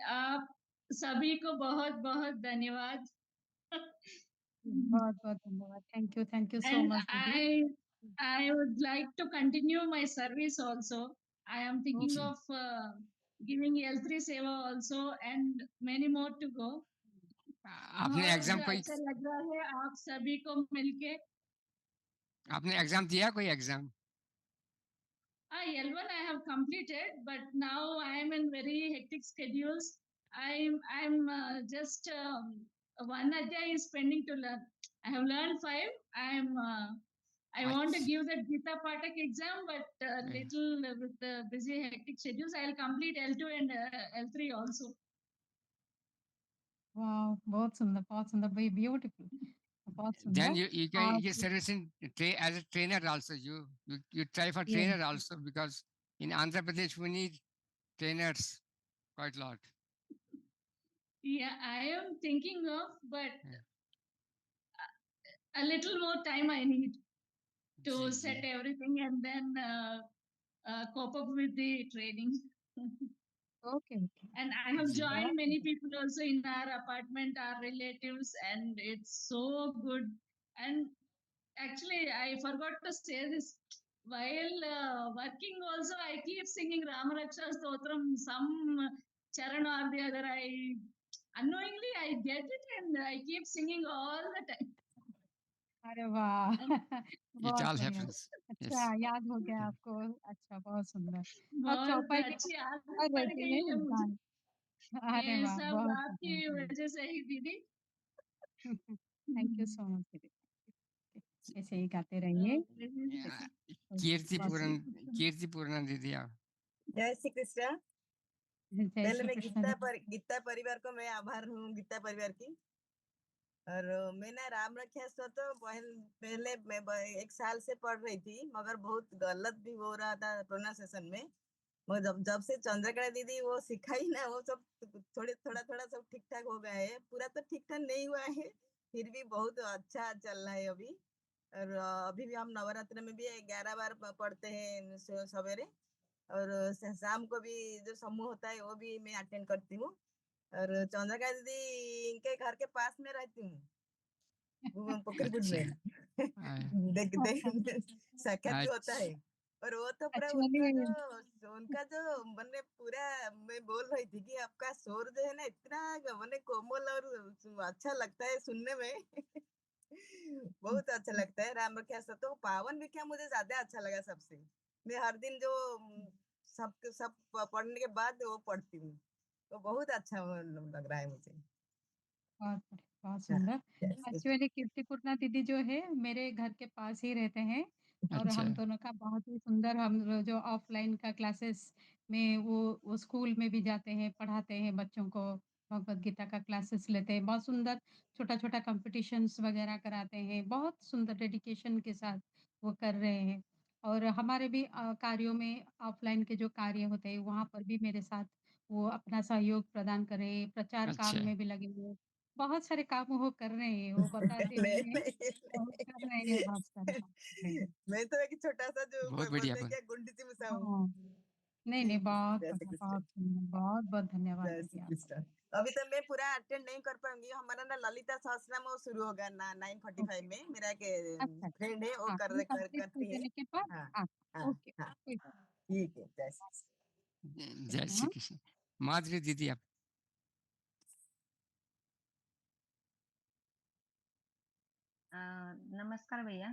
आप सभी को बहुत बहुत धन्यवाद. बहुत-बहुत धन्यवाद. Thank you so And much दीदी. I would like to continue my service also. I am thinking Okay. of giving L3 Seva also, and many more to go. आपने बहुत एग्जाम कोई अच्छा लग रहा है आप सभी को मिलके. आपने एग्जाम दिया कोई exam? L1 I have completed, but now I am in very hectic schedules. I'm just one adhyay is pending to learn. I have learned 5. I want to अच्छा give the Gita Patak exam, but little with the busy hectic schedules, I'll complete L2 and L3 also. Wow, बहुत सुंदर, very beautiful. बहुत then सुंदर. you can get service in as a trainer also. You try for Yeah. trainer also, because in Andhra Pradesh we need trainers quite a lot. Yeah, I am thinking of, but a little more time I need to set everything and then cope up with the training. Okay. And I have joined many people also in our apartment, our relatives, and it's so good. And actually, I forgot to say this. While working also, I keep singing Rama Raksha Stotram, some charan or the other. Unknowingly, I get it and I keep singing all the time. अरे वाह! It बहुत all बढ़िया. happens. अच्छा, Yes. याद हो गया आपको. अच्छा, बहुत सुंदर. और बहुत चौपाई भी अच्छी आदत कर रहे पड़ थे गई है नहीं? मुझे. हाँ. अरे ये वाह! सब बहुत आपकी बढ़िया. वजह से ही दीदी. थैंक यू सो मच दीदी. ऐसे ही गाते रहिए. कीर्तिपूर्ण कीर्तिपूर्ण दीदी आप. जय श्री कृष्ण. जय पहले श्री मैं कृष्ण दीदी. गीता परिवार को मैं आभार हूँ, गीता परिवार की. और मैंने राम रक्षा तो पहले मैं 1 साल से पढ़ रही थी, मगर बहुत गलत भी हो रहा था प्रोनाउंसिएशन में. मगर जब से चंद्रकला दीदी वो सिखाई ना, वो सब थोड़ा सब ठीक ठाक हो गया है. पूरा तो ठीक ठाक नहीं हुआ है, फिर भी बहुत अच्छा चल रहा है अभी. और अभी भी हम नवरात्र में भी 11 बार पढ़ते हैं सवेरे, और शाम को भी जो समूह होता है वो भी मैं अटेंड करती हूँ. और चंद्रकला दीदी इनके घर के पास में रहती हूँ, पोखरीपुर में. देख साक्षात भी होता है. और वो तो पूरा उनका जो मैंने पूरा मैं बोल रही थी कि आपका स्वर जो है ना इतना मैंने कोमल और अच्छा लगता है सुनने में. बहुत अच्छा लगता है. राम रक्षा तो पावन विख्या मुझे ज्यादा अच्छा लगा सबसे. मैं हर दिन जो सब पढ़ने के बाद वो पढ़ती हूँ, तो बहुत अच्छा लग रहा है मुझे. बहुत सुंदर. एक्चुअली कीर्तिपूर्णा दीदी जो है मेरे घर के पास ही रहते हैं, और अच्छा. हम दोनों का बहुत ही सुंदर, हम जो ऑफलाइन का क्लासेस में वो स्कूल में भी जाते हैं, पढ़ाते हैं बच्चों को, भगवत गीता का क्लासेस लेते हैं. बहुत सुंदर छोटा-छोटा कॉम्पिटिशन्स वगैरह कराते हैं. बहुत सुंदर डेडिकेशन के साथ वो कर रहे हैं. और हमारे भी कार्यों में ऑफलाइन के जो कार्य होते हैं वहाँ पर भी मेरे साथ वो अपना सहयोग प्रदान कर रहे हैं. प्रचार काम अच्छा. में भी लगे हुए हैं. बहुत सारे काम वो कर रहे हैं, वो बताते नहीं हैं, और कर रहे हैं, बहुत सारे काम कर रहे हैं. मैं तो एक छोटा सा जो बहुत बढ़िया. बोलते हैं क्या गुंडी सी मुसा हूँ. हाँ. नहीं, बहुत जय श्री बढ़िया, कृष्ण. बहुत सुंदर, बहुत-बहुत धन्यवाद जय दीदी श्री आपका. कृष्ण. अभी तो मैं पूरा अटेंड नहीं कर पाऊंगी. हमारा ना ललिता सहस्त्रनाम वो शुरू होगा ना 9:45 में. मेरा एक अच्छा. फ्रेंड है, वो हाँ, ये कंप्लीट कर करती है. देने के बाद हाँ हाँ, हाँ ओके, हाँ, कोई बात ठीक है. जय श्री कृष्ण. जय श्री कृष्ण. माधुरी दीदी आप. नमस्कार भैया.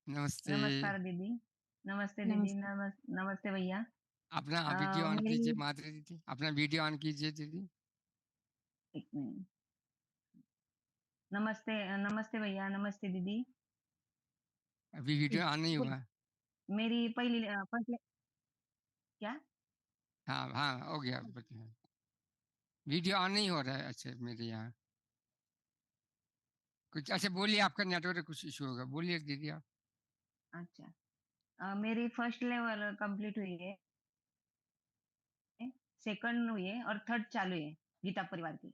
नमस्ते. नमस्कार दीदी. नमस्ते नहीं. दीदी. नमस्ते. नमस्ते भैया. अपना वीडियो ऑन मेरी कीजिए माधुरी दीदी. अपना वीडियो ऑन कीजिए दीदी. एक मिनट. नमस्ते. नमस्ते भैया. नमस्ते दीदी. अभी वीडियो ऑन नहीं बोलिए. हुआ. मेरी पहली फर्स्ट क्या हाँ हाँ हो गया. वीडियो ऑन नहीं हो रहा है. अच्छा मेरे यहाँ कुछ. अच्छा बोलिए, आपका नेटवर्क कुछ इशू होगा. बोलिए दीदी आप. अच्छा. मेरी फर्स्ट लेवल कंप्लीट हुई है. सेकंड हुई है और थर्ड चालू है गीता परिवार की।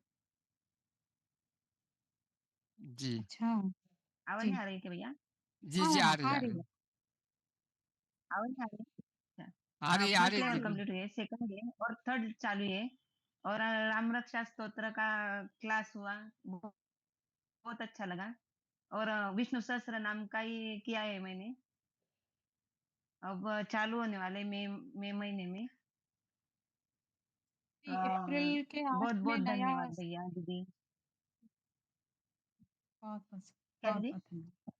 जी। अच्छा, आवाज जी। नहीं आ रही क्या भैया? जी, जी, हाँ, आ रही आ है, आ रही रही है। है। आवाज नहीं आ रही? अच्छा। आ फर्स्ट रही लेवल दीदी। कंप्लीट हुई है, सेकंड है और थर्ड चालू है। और राम रक्षा स्तोत्र का क्लास हुआ, बहुत अच्छा लगा। और विष्णु सहस्त्र नाम का ही किया है मैंने। अब चालू होने वाले मई महीने में। जी, अप्रैल के 8 बहुत में बहुत नया धन्यवाद भैया दीदी। बहुत-बहुत क्या दीदी? बहुत-बहुत धन्यवाद।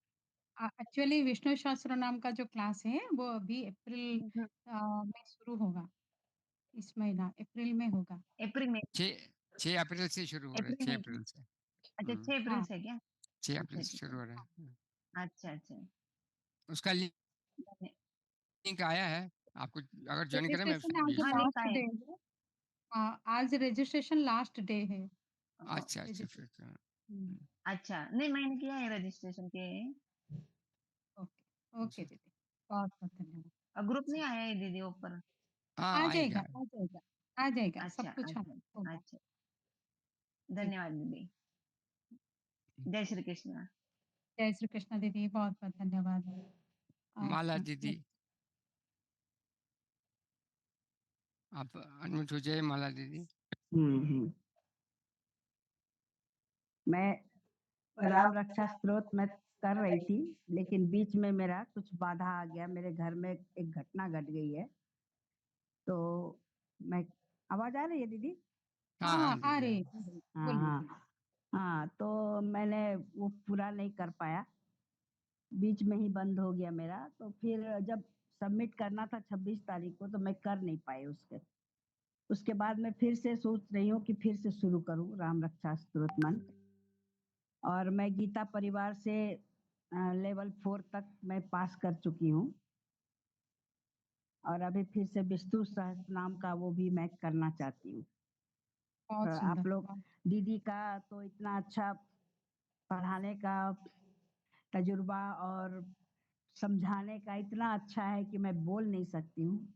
एक्चुअली विष्णु सहस्त्रनाम का जो क्लास है वो अभी अप्रैल में शुरू होगा। इस महीना अप्रैल में होगा। अप्रैल में 6 अप्रैल से शुरू हो रहा है, अप्रैल 6 में अप्रैल से। अच्छा 6 अप्रैल हाँ, से क्या? 6 अच्छा अप्रैल से अच्छा शुरू हो रहा है। अच्छा अच्छा। उसका धन्य- लिंक आया है, आपको अगर जॉइन करें मैं रजिस्ट्रेशन आज भेज हाँ दूँ। लिंक लास्ट आए। डे है। हाँ, आज रजिस्ट्रेशन लास्ट डे है। अच्छा, अच्छा, रजिस्ट्रेशन फिर तो हुँ, अच्छा नहीं मैंने किया है रजिस्ट्रेशन के। ओके, ओके अच्छा। दीदी। बहुत-बहुत धन्यवाद। ग्रुप नहीं जी, आया है दीदी ऊपर। हाँ, आ आएगा। जाएगा, आ जाएगा, आ जाएगा, अच्छा सब कुछ अच्छा होगा। अच्छा। जी, धन्यवाद दीदी। जय श्री कृष्ण। जय श्री कृष्ण दीदी, बहुत-बहुत धन्यवाद। माला आप दीदी, आप अनम्यूट हो जाइए माला दीदी। मैं राम रक्षा स्तोत्र में कर रही थी, लेकिन बीच में मेरा कुछ बाधा आ गया। मेरे घर में एक घटना घट गई है, तो मैं आवाज आ रही है दीदी? हाँ, हाँ, हाँ आ दीदी। रही है, हाँ बोलिए। हाँ हाँ, तो मैंने वो पूरा नहीं कर पाया, बीच में ही बंद हो गया मेरा। तो फिर जब सबमिट करना था 26 तारीख को, तो मैं कर नहीं पाई उसके बाद मैं फिर से सोच रही हूँ कि फिर से शुरू करूँ राम रक्षा स्तोत्र मंत्र। और मैं गीता परिवार से लेवल 4 तक मैं पास कर चुकी हूँ, और अभी फिर से विष्णु सहस्त्र नाम का वो भी मैं करना चाहती हूँ। बहुत आप सुंदर। लोग दीदी का तो इतना अच्छा पढ़ाने का तजुर्बा और समझाने का इतना अच्छा है कि मैं बोल नहीं सकती हूँ।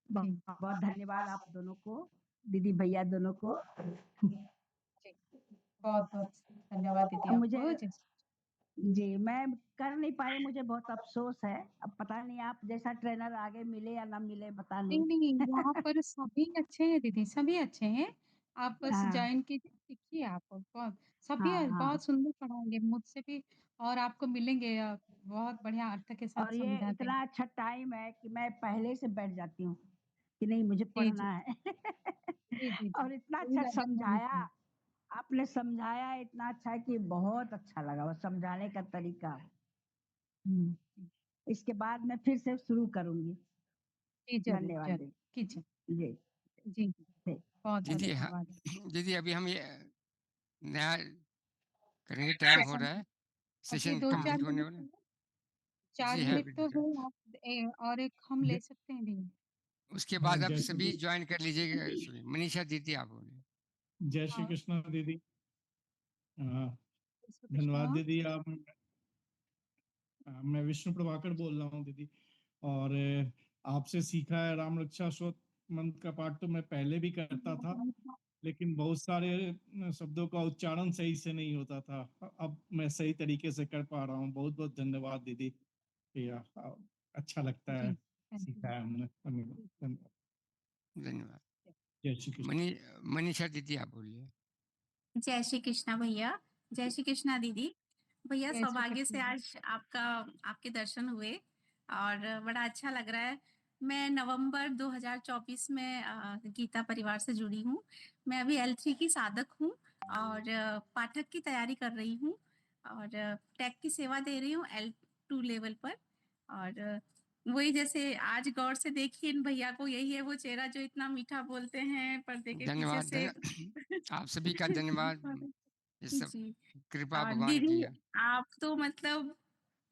जी, बहुत बहुत धन्यवाद आप दोनों को, दीदी भैया दोनों को। जी, बहुत-बहुत धन्यवाद दीदी मुझे आपको। जय जी, मैं कर नहीं पाई, मुझे बहुत अफ़सोस है। अब पता नहीं आप जैसा ट्रेनर आगे मिले या ना मिले, पता नहीं, नहीं। नहीं, यहाँ पर सभी अच्छे हैं दीदी, सभी अच्छे हैं। आप बस हाँ, जॉइन कीजिए, सीखिए आप बहुत सभी हाँ, हाँ। बहुत सुंदर पढ़ाएँगे मुझसे भी और आपको मिलेंगे बहुत बढ़िया अर्थ के साथ और ये समझाते हैं। इतना अच्छा टाइम है कि मैं पहले से बैठ जाती हूँ कि नहीं मुझे जी, जी। पढ़ना है। जी, जी, जी। और इतना कोई अच्छा लगा नहीं समझाया, था। आपने समझाया इतना अच्छा कि बहुत अच्छा लगा वो समझाने का तरीका। हुँ। इसके बाद मैं फिर से शुरू करूँगी। जी, ज़रूर, धन्यवाद ज़रूर, जी। कीजिए। जी, जी, जी, जी। बहुत-बहुत दीदी हाँ, धन्यवाद। दीदी अभी हम ये नया करेंगे, टाइम हो रहा है, अभी सेशन 2-4 कंप्लीट होने मिनट वाला है। है, 4 जी है मिनट अभी तो तो है आप और एक हम ले सकते हैं दीदी। उसके हाँ, बाद आप जय सभी जॉइन कर लीजिएगा। सॉरी मनीषा दीदी आप बोलिए। जय श्री हाँ, कृष्ण दीदी। जय श्री धन्यवाद कृष्ण। दीदी। आप मैं विष्णु प्रभाकर बोल रहा हूँ दीदी। और आपसे सीखा है राम रक्षा स्तोत्र मंत्र का पाठ तो मैं पहले भी करता था, लेकिन बहुत सारे शब्दों का उच्चारण सही से नहीं होता था। अब मैं सही तरीके से कर पा रहा हूँ। बहुत बहुत धन्यवाद दीदी। या अच्छा लगता जी, है, थैंक सीखा यू। है हमने। धन्यवाद जी, धन्यवाद। धन्यवाद। जय श्री कृष्ण। मनीषा दीदी आप बोलिए। जय श्री कृष्णा भैया। जय श्री कृष्णा दीदी। भैया जय श्री सौभाग्य से कृष्ण। आज आपके दर्शन हुए और बड़ा अच्छा लग रहा है। मैं नवंबर 2024 में गीता परिवार से जुड़ी हूँ। मैं अभी L3 की साधक हूँ और पाठक की तैयारी कर रही हूँ और टेक की सेवा दे रही हूँ L2 लेवल पर। और वही जैसे आज गौर से देखिए इन भैया को, यही है वो चेहरा जो इतना मीठा बोलते हैं पर्दे के पीछे धन्यवाद से। आप सभी का धन्यवाद। ये सब जी। कृपा और भगवान की दीदी है। आप तो मतलब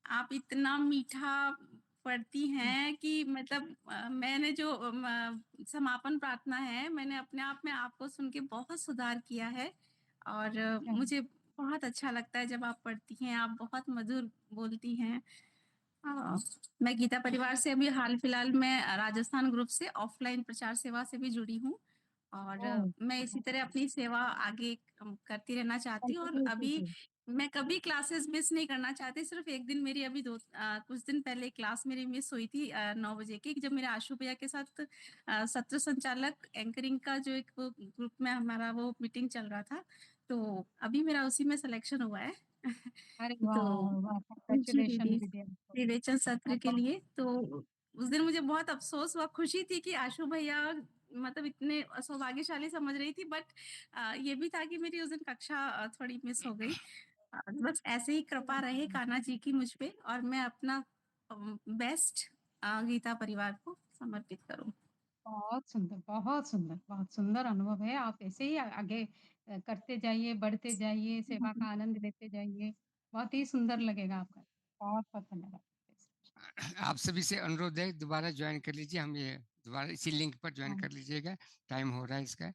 आप इतना मीठा पढ़ती हैं कि मतलब मैंने जो समापन प्रार्थना है मैंने अपने आप में आपको सुन के बहुत सुधार किया है और अच्छा, मुझे बहुत अच्छा लगता है जब आप पढ़ती हैं। आप बहुत मधुर बोलती हैं मैं गीता परिवार से अभी हाल-फिलहाल में राजस्थान ग्रुप से ऑफ़लाइन प्रचार सेवा से भी जुड़ी हूँ और ओह! मैं इसी तरह अपनी सेवा आगे करती रहना चाहती हूँ और कंटिन्यू अभी कीजिए। मैं कभी क्लासेस मिस नहीं करना चाहती। सिर्फ़ एक दिन मेरी अभी कुछ दिन पहले क्लास मेरी मिस हुई थी 9 बजे की जब मेरे आशु भैया के साथ सत्र संचालक एंकरिंग का जो एक वो ग्रुप में हमारा वो मीटिंग चल रहा था, तो अभी मेरा उसी में सिलेक्शन हुआ है। अरे तो वाह! वाह! जी कांग्रेचुलेशन दीदी, विजय को। विवेचन सत्र के बहुत-बहुत लिए तो उस दिन मुझे बहुत अफ़सोस हुआ, खुशी थी कि आशु भैया मतलब इतने सौभाग्यशाली समझ रही थी बट ये भी था कि मेरी उस दिन कक्षा थोड़ी मिस हो गई। बस ऐसे ही कृपा रहे कान्हा जी की मुझ पे और मैं अपना बेस्ट गीता परिवार को समर्पित करूँ। बहुत सुंदर, बहुत सुंदर, बहुत सुंदर अनुभव है। आप ऐसे ही आगे करते जाइए, बढ़ते जाइए, सेवा का आनंद लेते जाइए। बहुत ही सुंदर लगेगा आपका। बहुत-बहुत धन्यवाद। आप सभी से अनुरोध है दोबारा ज्वाइन कर लीजिए, हम ये दोबारा इसी लिंक पर ज्वाइन हाँ। कर लीजिएगा, टाइम हो रहा है इसका।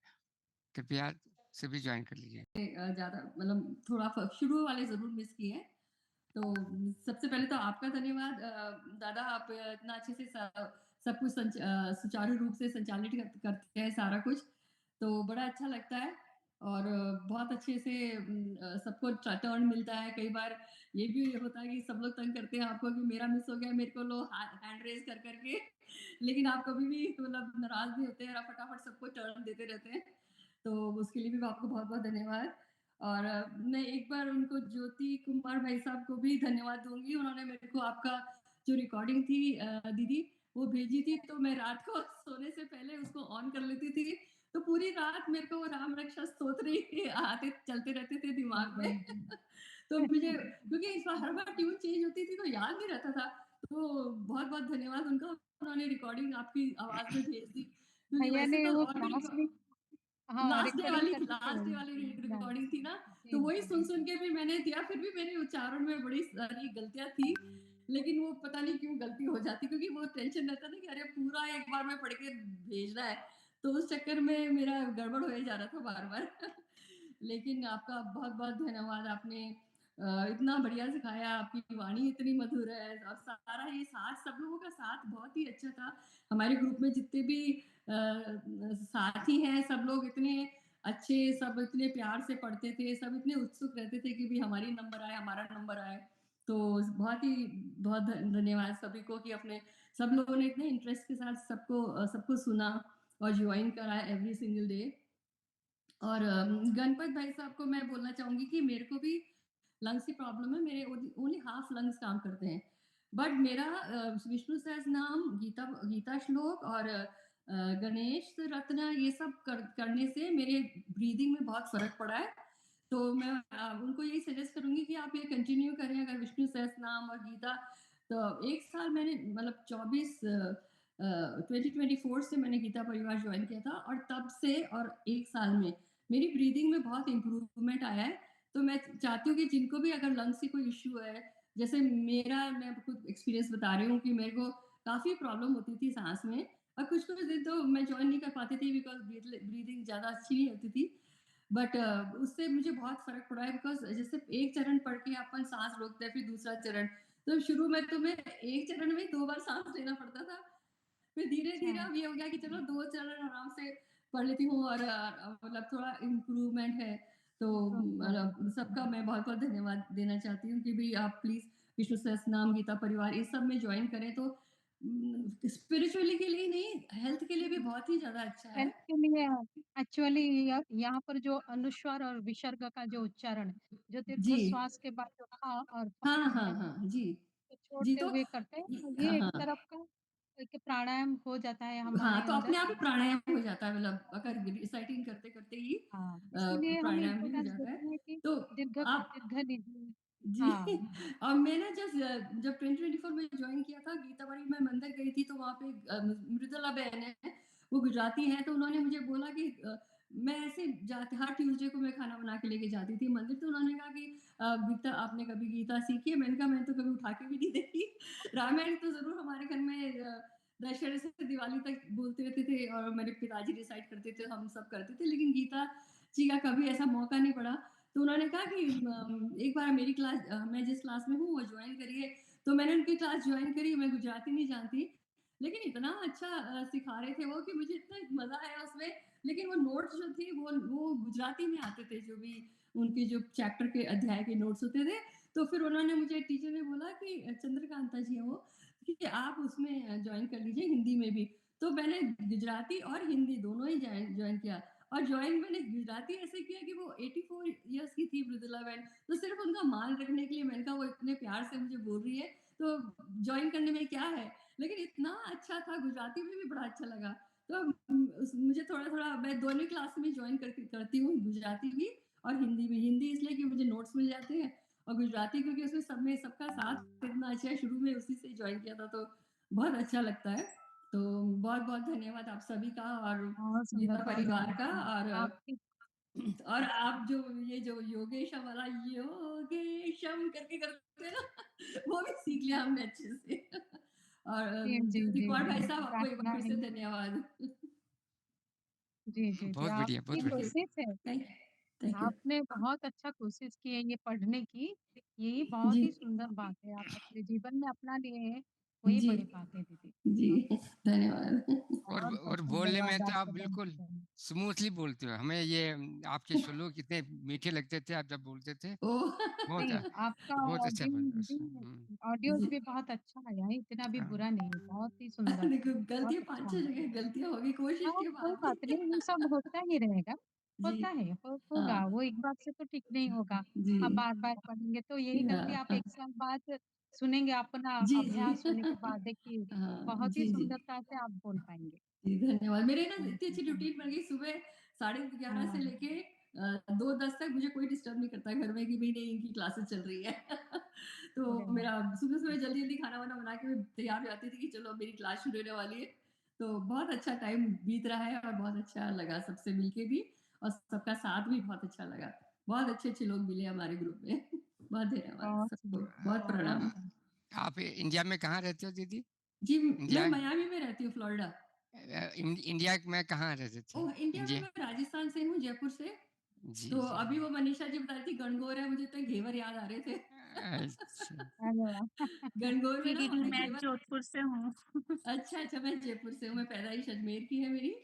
कृपया सभी ज्वाइन कर लीजिए। ज़्यादा मतलब थोड़ा शुरू वाले ज़रूर मिस किए हैं। तो सबसे पहले तो आपका धन्यवाद दादा, आप इतना अच्छे से सब कुछ सुचारू रूप से संचालित करते हैं सारा कुछ, तो बड़ा अच्छा लगता है और बहुत अच्छे से सबको टर्न मिलता है। कई बार ये भी होता है कि सब लोग तंग करते हैं आपको कि मेरा मिस हो गया, मेरे को लो हैंड रेज़ कर के लेकिन आप कभी भी मतलब नाराज़ नहीं होते हैं, आप फटाफट सबको टर्न देते रहते हैं। तो उसके लिए भी आपको बहुत-बहुत धन्यवाद। और मैं एक बार उनको ज्योति कुमार भाई साहब को भी धन्यवाद दूँगी, उन्होंने मेरे को आपका जो रिकॉर्डिंग थी दीदी, वो भेजी थी, तो मैं रात को सोने से पहले उसको ऑन कर लेती थी, तो पूरी रात मेरे को वो राम रक्षा स्तोत्र ही आते चलते रहते थे दिमाग में। तो मुझे क्योंकि इस बार हर बार ट्यून चेंज होती थी, तो याद नहीं रहता था। तो बहुत-बहुत धन्यवाद उनका, उन्होंने रिकॉर्डिंग आपकी आवाज़ में भेज दी, क्योंकि भैया वैसे ने तो वो और भी क्लास भी हाँ, रिकॉर्डिंग करके लास्ट डे वाली रिकॉर्डिंग थी ना, तो जी, वही जी, सुन-सुन जी। के भी मैंने दिया, फिर भी मेरे उच्चारण में बड़ी सारी गलतियाँ थी, लेकिन वो पता नहीं क्यों गलती हो जाती, क्योंकि वो टेंशन रहता था कि अरे पूरा एक बार में पढ़ के भेजना है, तो उस चक्कर में मेरा गड़बड़ हो ही जा रहा था बार-बार। लेकिन आपका बहुत-बहुत धन्यवाद, आपने इतना बढ़िया सिखाया, आपकी वाणी इतनी मधुर है और सारा ये साथ सब लोगों का साथ बहुत ही अच्छा था। हमारे ग्रुप में जितने भी साथी हैं, सब लोग इतने अच्छे, सब इतने प्यार से पढ़ते थे, सब इतने उत्सुक रहते थे कि भी हमारी नंबर आए, हमारा नंबर आए। तो बहुत ही बहुत धन्यवाद सभी को कि अपने सब लोगों ने इतने इंटरेस्ट के साथ सबको सुना और जॉइन करा एवरी सिंगल डे। और गणपत भाई साहब को मैं बोलना चाहूँगी कि मेरे को भी लंग्स की प्रॉब्लम है, मेरे ओनली हाफ लंग्स काम करते हैं। बट मेरा विष्णु सहस्त्रनाम, गीता श्लोक और गणेश रत्न ये सब करने से मेरे ब्रीदिंग में बहुत फ़र्क पड़ा है। तो मैं उनको यही सजेस्ट करूँगी कि आप ये कंटिन्यू करें अगर विष्णु सहस्त्रनाम और गीता। तो 1 साल मैंने मतलब 2024 से मैंने गीता परिवार जॉइन किया था और तब से और 1 साल में मेरी ब्रीदिंग में बहुत इम्प्रूवमेंट आया है। तो मैं चाहती हूँ कि जिनको भी अगर लंग्स की कोई इश्यू है, जैसे मैं खुद एक्सपीरियंस बता रही हूँ कि मेरे को काफ़ी प्रॉब्लम होती थी सांस में और कुछ-कुछ दिन तो मैं जॉइन नहीं कर पाती थी बिकॉज़ ब्रीदिंग ज़्यादा अच्छी नहीं होती थी। बट उससे मुझे बहुत फ़र्क पड़ा है बिकॉज़ जैसे एक चरण पढ़ के अपन साँस रोकते हैं, फिर दूसरा चरण। तो शुरू में तो मैं एक चरण में 2 बार साँस लेना पड़ता था। फिर धीरे-धीरे अच्छा। अब ये हो गया कि चलो 2 चरण आराम से पढ़ लेती हूँ और मतलब थोड़ा इम्प्रूवमेंट है। तो मतलब सबका मैं बहुत-बहुत धन्यवाद देना चाहती हूँ कि भई आप प्लीज़ विष्णु सहस्त्रनाम, गीता परिवार इस सब में जॉइन करें तो स्पिरिचुअली के लिए ही नहीं, हेल्थ के लिए भी बहुत ही ज़्यादा अच्छा है। हेल्थ के लिए एक्चुअली यहाँ पर जो अनुस्वार और विसर्ग का जो उच्चारण, जो जी। दीर्घोश्वास के बाद जो और हाँ, हाँ, हाँ। जी। को जी, छोड़ते तो हुए करते हैं, तो ये एक हाँ। तरफ का एक प्राणायाम हो जाता है हाँ, हमारे तो अंदर। अपने आप ही प्राणायाम हो जाता है मतलब अगर रिसाइटिंग करते-करते ही हाँ, इसीलिए हम प्राणायाम भी हो इम्पोर्टेंस जाता है। देते हैं कि तो आप दीर्घ लीजिए। जी हाँ, हाँ। और मैं ना जब 2024 में जॉइन किया था गीतावाड़ी में मंदिर गई थी तो वहाँ पे मृदुला बहन है, वो गुजराती हैं तो उन्होंने मुझे बोला कि मैं ऐसे जाते हर ट्यूसडे को मैं खाना बना के लेके जाती थी मंदिर, तो उन्होंने कहा कि गीता आपने कभी गीता सीखी है? मैंने कहा मैंने तो कभी उठा के भी नहीं देखी। रामायण तो ज़रूर हमारे घर में दशहरे से दिवाली तक बोलते रहते थे और मेरे पिताजी रिसाइट करते थे, हम सब करते थे, लेकिन गीता जी का कभी ऐसा मौका नहीं पड़ा। तो उन्होंने कहा कि एक बार मेरी क्लास मैं जिस क्लास में हूँ वो जॉइन करिए, तो मैंने उनकी क्लास ज्वाइन करी। मैं गुजराती नहीं जानती, लेकिन इतना अच्छा सिखा रहे थे वो कि मुझे इतना मज़ा आया उसमें। लेकिन वो नोट्स जो थे वो गुजराती में आते थे, जो भी उनके जो चैप्टर के अध्याय के नोट्स होते थे। तो फिर उन्होंने मुझे, टीचर ने बोला कि चंद्रकांता जी हैं वो, कि आप उसमें ज्वाइन कर लीजिए हिंदी में भी। तो मैंने गुजराती और हिंदी दोनों ही ज्वाइन किया। और ज्वाइन मैंने गुजराती ऐसे किया कि वो 84 इयर्स की थी मृदुला बहन, तो सिर्फ उनका मान रखने के लिए मैंने कहा वो इतने प्यार से मुझे बोल रही है तो ज्वाइन करने में क्या है। लेकिन इतना अच्छा था, गुजराती में भी बड़ा अच्छा लगा। तो मुझे थोड़ा-थोड़ा मैं दोनों क्लास में ज्वाइन करती हूँ, गुजराती भी और हिंदी भी। हिंदी इसलिए कि मुझे नोट्स मिल जाते हैं, और गुजराती क्योंकि उसमें सब में सबका साथ इतना अच्छा है, शुरू में उसी से ज्वाइन किया था, तो बहुत अच्छा लगता है। तो बहुत-बहुत धन्यवाद आप सभी का और बहुत सुंदर, गीता बहुत परिवार का। सुंदर। और आपकी और आप जो ये जो योगेशम वाला योगेशम करके करते हैं ना, वो भी सीख लिया हमने अच्छे से। और जी, जी, जी, रिकॉर्ड भाई जी। साहब, आपको एक बार प्रार्थना फिर से ही धन्यवाद। जी, जी, जी। बहुत बढ़िया, आपकी बहुत बढ़िया। कोशिश है, थैंक यू। आपने बहुत अच्छा कोशिश की है ये पढ़ने की, यही बहुत जी। ही सुंदर बात है। आप अपने जीवन में अपना लिए हैं, वही जी। बड़ी बात है दीदी। जी, धन्यवाद। बहुत-बहुत और बोलने में धन्यवाद तो आप आपका बिल्कुल धन्यवाद। स्मूथली बोलते हो। हमें ये आपके श्लोक इतने मीठे लगते थे आप जब बोलते थे। ओह! बहुत नहीं, आपका बहुत अच्छा ऑडियो बोल भी ऑडियोज़ जी। भी बहुत अच्छा आया है, इतना भी हाँ। बुरा नहीं है, बहुत ही सुंदर, देखो बहुत गलतियाँ अच्छा 5-6 है। जगह गलतियाँ हो गई, कोशिश हाँ, की कोई बात बात नहीं, वो सब होता ही रहेगा, जी। होता है, होगा, हाँ। वो एक बार से तो ठीक नहीं होगा। जी। आप बार-बार पढ़ेंगे तो यही गलती आप 1 साल बाद सुनेंगे, अपना जी, जी। अभ्यास होने के बाद देखिए, हाँ, बहुत ही जी, जी। सुंदरता से आप बोल पाएँगे। जी, धन्यवाद। मेरे ना हुँ, इतनी हुँ, अच्छी हुँ। रूटीन बन गई, सुबह 11:30 से हाँ। लेके 2:10 तक मुझे कोई डिस्टर्ब नहीं करता घर में कि भई नहीं इनकी क्लासेस चल रही है। अरे तो वाह! मेरा सुबह-सुबह जल्दी-जल्दी खाना-वाना बना के मैं तैयार हो जाती थी कि चलो अब मेरी क्लास शुरू होने वाली है। तो बहुत अच्छा टाइम बीत रहा है और बहुत अच्छा लगा सबसे मिलके भी, और सबका साथ भी बहुत अच्छा लगा। बहुत अच्छे-अच्छे लोग मिले हमारे ग्रुप में। बहुत धन्यवाद बहुत सबको, सुंदर, बहुत बहुत प्रणाम। सुंदर। आप इंडिया में कहाँ रहते हो दीदी? जी, मैं इंडिया मियामी में रहती हूँ, फ्लोरिडा। इंडिया में कहाँ रहते थे? ओह! इंडिया में इंडिया मैं राजस्थान से हूँ, जयपुर से। जी, तो जी। अभी वो मनीषा जी बता रही थी गणगौर है, मुझे तो घेवर याद आ रहे थे। अच्छा। अरे वाह! गणगौर में जी ना दीदी, हमने मैं घेवर। जोधपुर से हूँ। अच्छा, अच्छा, मैं जयपुर से हूँ, मैं पैदाइश अजमेर की है मेरी,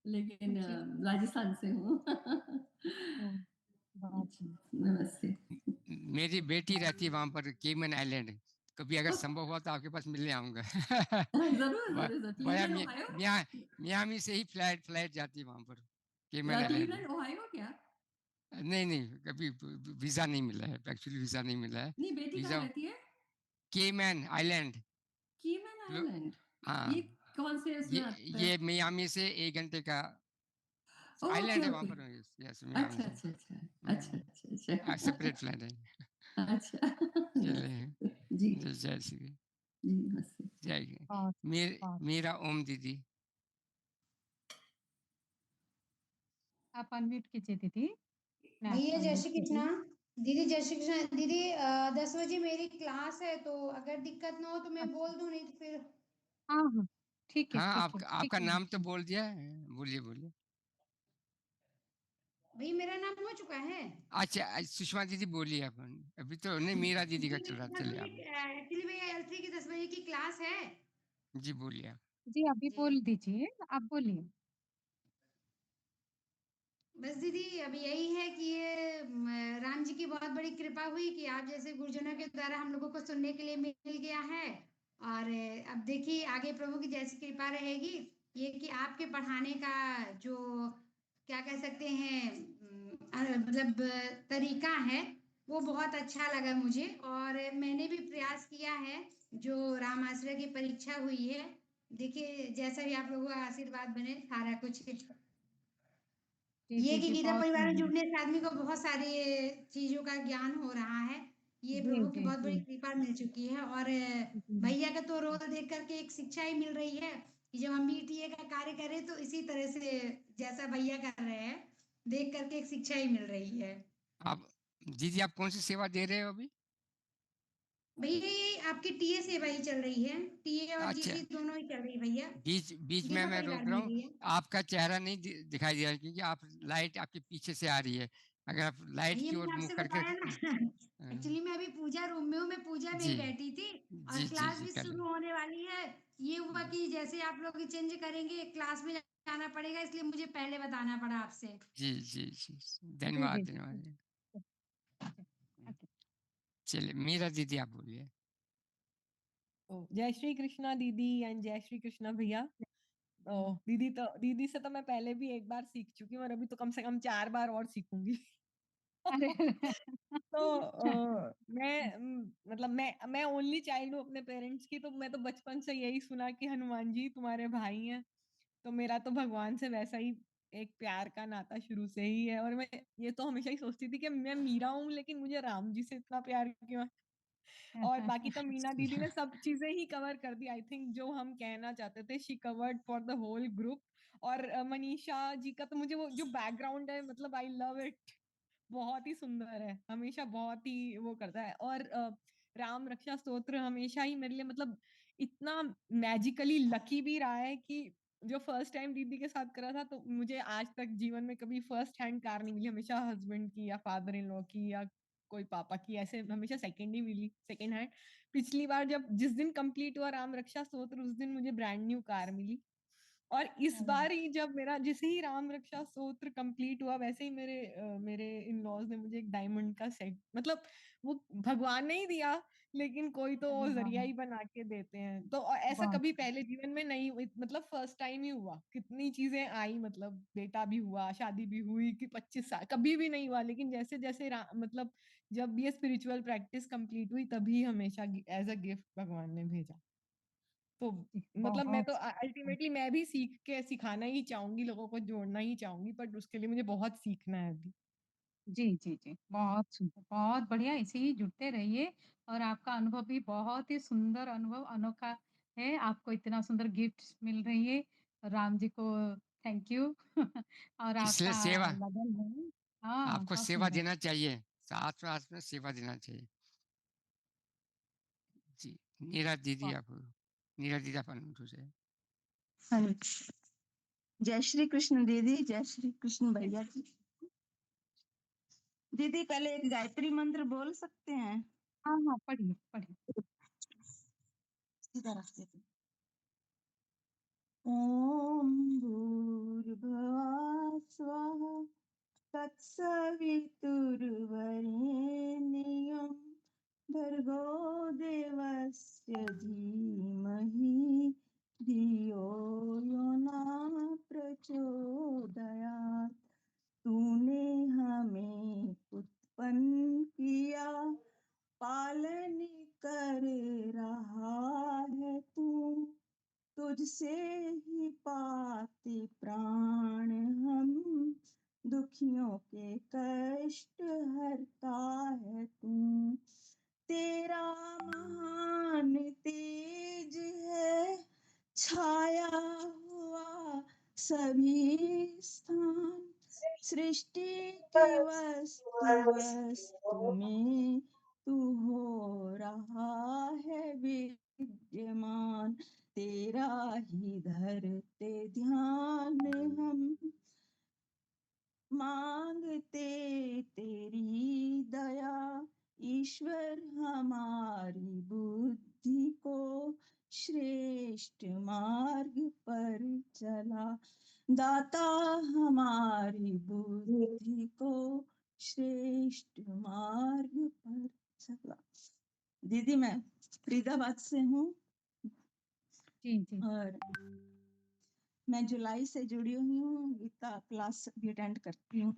लेकिन जी। राजस्थान से हूँ। ओह! बहुत जी, नमस्ते। मेरी बेटी रहती है वहाँ पर केमन आइलैंड। कभी अगर ओह! संभव हुआ तो आपके पास मिलने आऊँगा। ज़रूर, व ज़रूर, ज़रूर। Via Cleveland, Ohio? मियामी से ही फ्लाइट जाती है वहाँ पर, केमन आइलैंड में। क्लीवलैंड, ओहायो क्या? नहीं, नहीं, कभी वीज़ा नहीं मिला है, एक्चुअली वीज़ा नहीं मिला है। नहीं, बेटी कहाँ वीज़ा रहती है? Cayman island. केमन लो आइलैंड? ये हाँ, कौन से उसमें आता है? ये मियामी से 1 घंटे का ओके, आइलैंड है वहाँ ओके। पर। यस, मियामी अच्छा, से। अच्छा, अच्छा। अच्छा, हुँ, अच्छा, अच्छा। सेपरेट फ्लाइट है। अच्छा। चलिए, जी। जय श्री जी, नमस्ते। जय हिंद। बहुत बहुत मेरा ओम दीदी। आप अनम्यूट कीजिए दीदी, अपने आप भैया को जय अनम्यूट श्री कीजिए। कृष्णा। दीदी जय श्री कृष्णा। दीदी 10 बजे मेरी क्लास है, तो अगर दिक्कत ना हो तो मैं अच्छा। बोल दूं, नहीं तो फिर। हाँ, हाँ। ठीक है, हाँ, ठीक है, आपका ठीक आपका है नाम तो दीदी। बोल दिया है। बोलिए, बोलिए। भई मेरा नाम हो चुका है। अच्छा, सुषमा दीदी बोलिए आप। अभी तो नहीं, मीरा दीदी का एक्चुअली चल रहा, 10 चलिए बजे आप। एक्चुअली भैया L3 की 10 बजे की क्लास है। जी, बोलिए आप। जी, अभी जी। बोल दीजिए, आप बोलिए। बस दीदी अब यही है कि ये राम जी की बहुत बड़ी कृपा हुई कि आप जैसे गुरुजनों के द्वारा हम लोगों को सुनने के लिए मिल गया है। और अब देखिए आगे प्रभु की जैसी कृपा रहेगी, ये कि आपके पढ़ाने का जो क्या कह सकते हैं मतलब तरीका है, वो बहुत अच्छा लगा मुझे। और मैंने भी प्रयास किया है, जो राम आश्रय की परीक्षा हुई है, देखिए जैसा भी आप लोगों का आशीर्वाद बने सारा कुछ। जी, ये जी, कि जी, गीता बहुत परिवार में सुंदर। जुड़ने से आदमी को बहुत सारी चीजों का ज्ञान हो रहा है। ये जी, प्रभु की जी, बहुत बड़ी जी। कृपा मिल चुकी है। और जी, भैया का तो रोल देख करके एक शिक्षा ही मिल रही है कि जब हम BTA का कार्य करें तो इसी तरह से जैसा भैया कर रहे हैं, देख करके एक शिक्षा ही मिल रही है। आप दीदी, आप कौन सी सेवा दे रहे हो अभी? भैया ये आपकी TA सेवा ही चल रही है, TA और अच्छा, GC दोनों ही चल रही है भैया। बीच बीच में गीता मैं परिवार रोक में रहा ही हूँ। भैया। आपका चेहरा नहीं दिखाई दे रहा है, क्योंकि आप लाइट आपके पीछे से आ रही है। अगर आप लाइट ये की मैंने ओर मुँह आपसे करके बताया ना एक्चुअली मैं अभी पूजा रूम में हूँ, मैं पूजा में ही जी। बैठी थी और जी, जी, क्लास जी, भी कर लें। शुरू होने वाली है। ये हुआ कि जैसे आप लोग चेंज करेंगे, क्लास में जाना पड़ेगा, इसलिए मुझे पहले बताना पड़ा आपसे। जी, जी, जी। जी, धन्यवाद, जी। धन्यवाद। ओके। चलिए, मीरा दीदी आप बोलिए। जय श्री कृष्णा दीदी एंड जय श्री कृष्णा भैया। दीदी से तो मैं पहले भी एक बार सीख चुकी हूँ और अभी तो कम से कम 4 बार और सीखूंगी। अरे! तो मतलब मैं ओनली चाइल्ड हूँ अपने पेरेंट्स की, तो मैं तो बचपन से यही सुना कि हनुमान जी तुम्हारे भाई हैं। तो मेरा तो भगवान से वैसा ही एक प्यार का नाता शुरू से ही है और मैं ये तो हमेशा ही सोचती थी कि मैं मीरा हूँ लेकिन मुझे राम जी से इतना प्यार क्यों है। और बाकी तो मीना दीदी ने सब चीजें ही कवर कर दी। आई थिंक जो हम कहना चाहते थे she covered for the whole group. और मनीषा जी का तो मुझे वो जो बैकग्राउंड है मतलब आई लव इट, बहुत ही सुंदर है, हमेशा बहुत ही वो करता है। और राम रक्षा स्तोत्र हमेशा ही मेरे लिए मतलब इतना मैजिकली लकी भी रहा है कि जो फर्स्ट टाइम दीदी के साथ करा था तो मुझे आज तक जीवन में कभी फर्स्ट हैंड कार नहीं मिली, हमेशा हस्बैंड की या फादर इन लॉ की या कोई पापा की, ऐसे हमेशा सेकंड ही मिली, सेकंड हैंड। पिछली बार जब जिस दिन कंप्लीट हुआ राम रक्षा स्तोत्र उस दिन मुझे ब्रांड न्यू कार मिली। और इस बार ही जब मेरा जैसे ही राम रक्षा स्तोत्र कंप्लीट हुआ वैसे ही मेरे इन लॉज ने मुझे एक डायमंड का सेट, मतलब वो भगवान ने ही दिया लेकिन कोई तो अरे जरिया वाह! ही बना के देते हैं। तो ऐसा बहुत कभी पहले जीवन में नहीं मतलब फर्स्ट टाइम ही हुआ। कितनी चीजें आई, मतलब बेटा भी हुआ, शादी भी हुई कि 25 साल कभी भी नहीं हुआ, लेकिन जैसे जैसे मतलब जब ये स्पिरिचुअल प्रैक्टिस कंप्लीट हुई तभी हमेशा एज अ गिफ्ट भगवान ने भेजा। तो मतलब मैं बहुत तो अल्टीमेटली मैं भी सीख के सिखाना ही चाहूंगी, लोगों को जोड़ना ही चाहूंगी, बट उसके लिए मुझे बहुत सीखना है अभी। जी, जी, जी। बहुत सुंदर, बहुत बढ़िया, ऐसे ही जुड़ते रहिए और आपका अनुभव भी बहुत ही सुंदर अनुभव अनोखा है। आपको इतना सुंदर गिफ्ट्स मिल रही है। राम जी को थैंक यू और इसलिए आपका सेवा, लगन है। हाँ, आपको बहुत सेवा सुंदर। देना चाहिए। साथ में सेवा देना चाहिए। जी, नीरा दीदी वाह! आप नीरा दीदी आप अनमुठू से। हाँ जी। जय श्री कृष्ण दीदी, जय श्री कृष्ण भैया जी। दीदी पहले एक गायत्री मंत्र बोल सकते हैं? हाँ, हाँ, पढ़िए, पढ़िए। सीधा रख देती। ओम भूर्भुवः स्वः तत्सवितुर्वरेण्यं भर्गो देवस्य धीमहि धियो यो न प्रचोदयात्। तूने हमें उत्पन्न किया, पालन कर रहा है तू, तुझसे ही पाते प्राण हम, दुखियों के कष्ट हरता है तू। तेरा महान तेज है छाया हुआ सभी स्थान, सृष्टि की वस्तु में तू हो रहा है विद्यमान। तेरा ही धरते ध्यान हम, मांगते तेरी दया ईश्वर, हमारी बुद्धि को श्रेष्ठ मार्ग पर चला। दाता हमारी बुद्धि को श्रेष्ठ मार्ग पर चला। दीदी मैं फरीदाबाद से हूँ जी, जी। और मैं जुलाई से जुड़ी हुई हूँ, गीता क्लास भी अटेंड करती हूँ,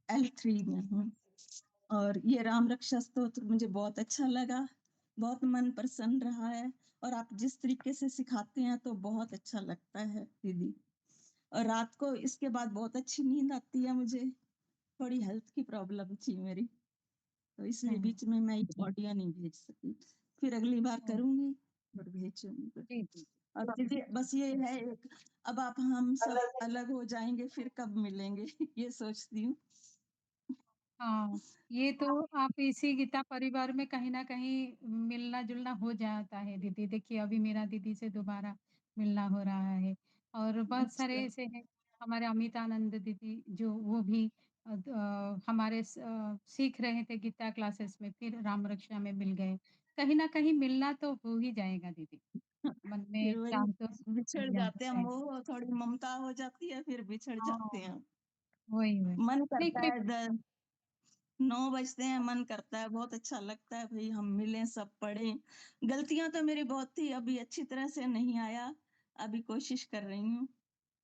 L3 में हूँ। और ये राम रक्षा स्तोत्र मुझे बहुत अच्छा लगा, बहुत मन प्रसन्न रहा है और आप जिस तरीके से सिखाते हैं तो बहुत अच्छा लगता है दीदी। और रात को इसके बाद बहुत अच्छी नींद आती है मुझे, थोड़ी हेल्थ की प्रॉब्लम थी मेरी तो इसलिए हाँ, बीच में मैं ये ऑडियो नहीं भेज सकी, फिर अगली बार हाँ। करूंगी और भेजूंगी। जी, जी। और दीदी बस ये है एक, अब आप हम सब अलग हो जाएंगे फिर कब मिलेंगे ये सोचती हूँ। हाँ, ये तो आप इसी गीता परिवार में कहीं न कहीं मिलना-जुलना हो जाता है दीदी। देखिए अभी मेरा दीदी से दोबारा मिलना हो रहा है और बहुत सारे अच्छा ऐसे हैं, हमारे अमितानंद दीदी जो वो भी हमारे सीख रहे थे गीता क्लासेस में, फिर राम रक्षा में मिल गए। कहीं न कहीं मिलना तो हो ही जाएगा दीदी। मन में फिर वही चाह तो बिछड़ मिल जाते हैं, जाता है। मोह थोड़ी ममता हो जाती है, फिर बिछड़ जाते हाँ, हैं। वही। मन नहीं करता कोई है 9 बजते हैं, मन करता है, बहुत अच्छा लगता है भई हम मिलें, सब पढ़ें। गलतियाँ तो मेरी बहुत थी, अभी अच्छी तरह से नहीं आया, अभी कोशिश कर रही हूँ।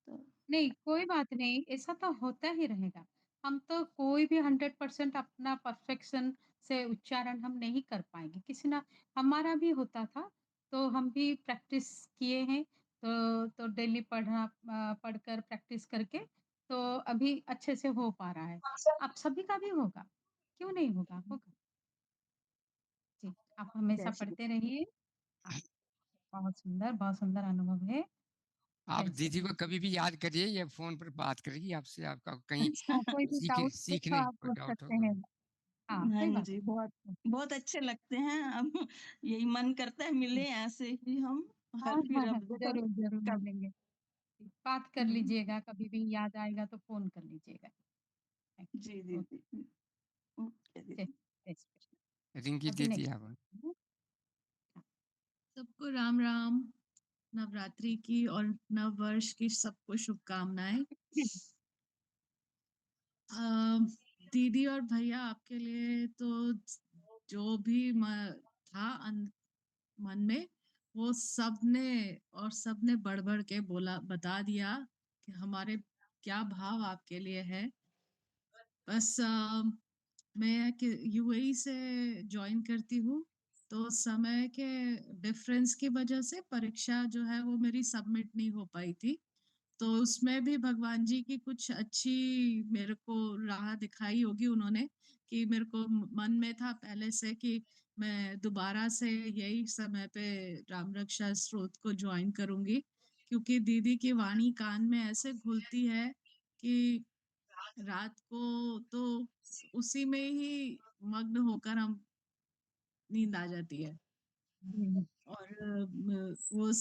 तो नहीं, कोई बात नहीं, ऐसा तो होता ही रहेगा। हम तो कोई भी 100% अपना परफेक्शन से उच्चारण हम नहीं कर पाएँगे। किसी ना हमारा भी होता था, तो हम भी प्रैक्टिस किए हैं, तो डेली पढ़कर प्रैक्टिस करके, तो अभी अच्छे से हो पा रहा है। आप सभी का भी होगा, क्यों नहीं होगा? होगा। जी, आप हमेशा जय श्री पढ़ते रहिए। हाँ, बहुत सुंदर अनुभव है। आप जय श्री दीदी को कृष्ण। कभी भी याद करिए, या फ़ोन पर बात करेगी आपसे, आपका कहीं हाँ, कोई भी डाउट हो तो सीखने आप को पूछ डाउट सकते होगा। हैं। हाँ, हाँ कोई बात जी, नहीं। बहुत बहुत अच्छे लगते हैं। अब यही मन करता है मिले ऐसे ही हम, हाँ, और फिर हाँ, हाँ, अब देखो ज़रूर, ज़रूर कब मिलेंगे। बात कर हुँ, लीजिएगा, कभी भी याद आएगा तो फ़ोन कर लीजिएगा। थैंक जी यू। दीदी। ओके जय दीदी। जय श्री कृष्ण। रिंकी अभी दीदी नेक्स्ट आप। हाँ, सबको राम राम। नवरात्रि की और नव वर्ष की सबको शुभकामनाएं। दीदी और भैया आपके लिए तो जो भी था मन में, वो सबने बढ़ बढ़ के बोला, बता दिया कि हमारे क्या भाव आपके लिए है। बस मैं यूएई से ज्वाइन करती हूँ, तो समय के डिफरेंस की वजह से परीक्षा जो है वो मेरी सबमिट नहीं हो पाई थी। तो उसमें भी भगवान जी की कुछ अच्छी मेरे को राह दिखाई होगी उन्होंने, कि मेरे को मन में था पहले से कि मैं दोबारा से यही समय पे राम रक्षा स्रोत को ज्वाइन करूंगी, क्योंकि दीदी की वाणी कान में ऐसे घुलती है कि रात को तो उसी में ही मग्न होकर हम नींद आ जाती है। हुँ, और वो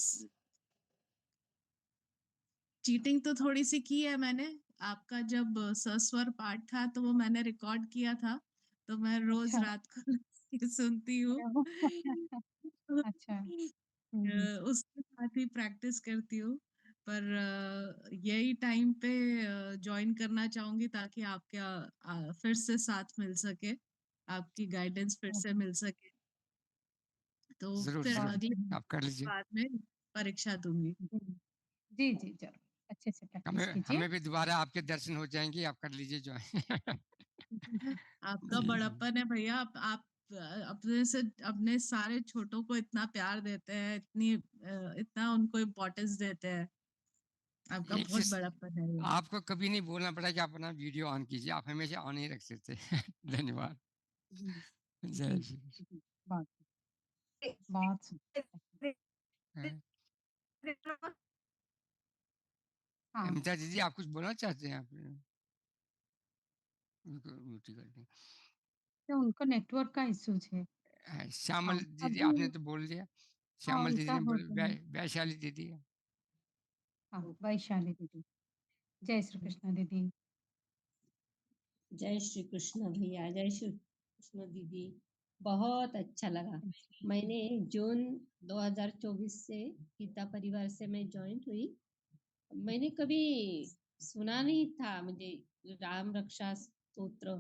चीटिंग तो थोड़ी सी की है मैंने। आपका जब सस्वर पाठ था तो वो मैंने रिकॉर्ड किया था, तो मैं रोज अच्छा। रात को सुनती हूँ। अरे वाह! अच्छा। हुँ, हुँ। उसके साथ ही प्रैक्टिस करती हूँ। पर यही टाइम पे ज्वाइन करना चाहूंगी ताकि आपका फिर से साथ मिल सके, आपकी गाइडेंस फिर हुँ, से मिल सके। तो ज़रूर, फिर ज़रूर, अगले आप कर लीजिए। बाद में परीक्षा दूंगी। जी, जी, जी, ज़रूर। अच्छे से प्रैक्टिस हमें कीजिए। हमें भी दोबारा आपके दर्शन हो जाएँगे, आप कर लीजिए जॉइन। आपका जी, जी। बड़प्पन है भैया। आप अपने सारे छोटों को इतना प्यार देते हैं, इतना उनको इम्पोर्टेंस देते हैं। आपका एक बहुत चीज़, बड़प्पन है ये। आपको कभी नहीं बोलना पड़ा कि आप अपना वीडियो ऑन कीजिए, आप हमेशा ऑन ही रखते थे। धन्यवाद। जी, जय जी, श्री कृष्ण। जी, बहुत सुंदर। हाँ, हाँ, हाँ, अमिता दीदी आप कुछ बोलना चाहते हैं आप? उनको म्यूट ही कर दें। तो उनको नेटवर्क का इश्यूज़ है। श्यामल हाँ, दीदी अभी आपने तो बोल दिया। हाँ, श्यामल दीदी उनका ने हो बोला, गया। वैशाली दीदी। हाँ, वैशाली दीदी। जय श्री कृष्ण दीदी। जय श्री कृष्ण भैया, जय श्री कृष्ण दीदी। बहुत अच्छा लगा। मैंने जून 2024 से गीता परिवार से मैं ज्वाइन हुई। मैंने कभी सुना नहीं था मुझे राम रक्षा स्तोत्र,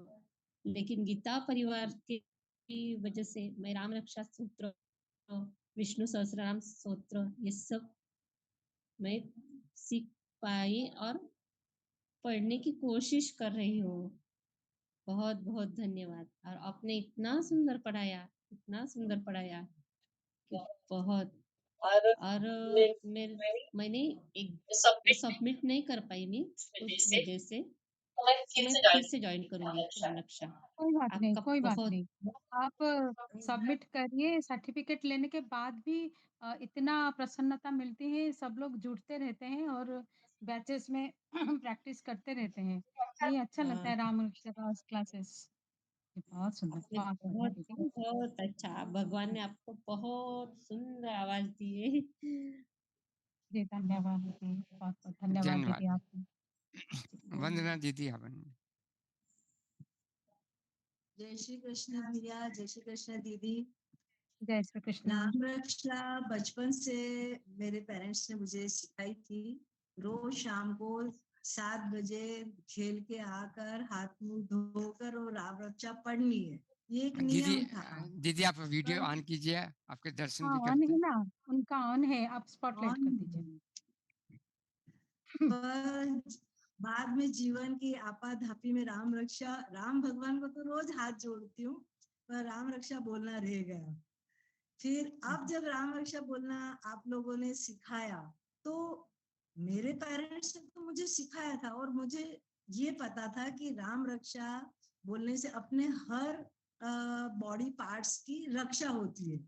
लेकिन गीता परिवार की वजह से मैं राम रक्षा स्तोत्र, विष्णु सहस्त्रनाम स्तोत्र, ये सब मैं सीख पाई और पढ़ने की कोशिश कर रही हूँ। बहुत बहुत धन्यवाद। और आपने इतना सुंदर पढ़ाया कि बहुत। और मैंने एक सबमिट नहीं कर पाई मैं, उस वजह से मैं फिर से ज्वाइन करूंगी राम रक्षा। आपका कोई बात बहुत नहीं। आप सबमिट करिए, सर्टिफ़िकेट लेने के बाद भी इतना प्रसन्नता मिलती है, सब लोग जुड़ते रहते हैं और बैचेस में प्रैक्टिस करते रहते हैं। नहीं अच्छा लगता हाँ, है राम क्लास क्लासेस। जी, बहुत सुंदर, आपने बहुत बढ़िया बहुत दीदी। बहुत अच्छा, भगवान ने आपको बहुत सुंदर आवाज दी है। जी, धन्यवाद दीदी। बहुत-बहुत धन्यवाद धन्यवाद। दीदी आपका। जी, धन्यवाद। वंदना दीदी आप। जय श्री कृष्ण भैया, जय श्री कृष्ण दीदी। जय श्री कृष्ण। राम रक्षा बचपन से मेरे पेरेंट्स ने मुझे सिखाई थी। रोज शाम को 7 बजे खेल के आकर हाथ मुंह धोकर और राम रक्षा पढ़नी है, ये एक दीदी नियम था। दीदी आप वीडियो पर ऑन कीजिए, आपके दर्शन हाँ, भी ऑन करते है हैं। ना, उनका ऑन है, आप स्पॉटलाइट ऑन कर दीजिए। पर बाद में जीवन की आपाधापी में राम भगवान को तो रोज हाथ जोड़ती हूँ, पर राम रक्षा बोलना रह गया। फिर अब जब राम रक्षा बोलना आप लोगों ने सिखाया, तो मेरे पेरेंट्स ने तो मुझे सिखाया था और मुझे ये पता था कि राम रक्षा बोलने से अपने हर बॉडी पार्ट्स की रक्षा होती है।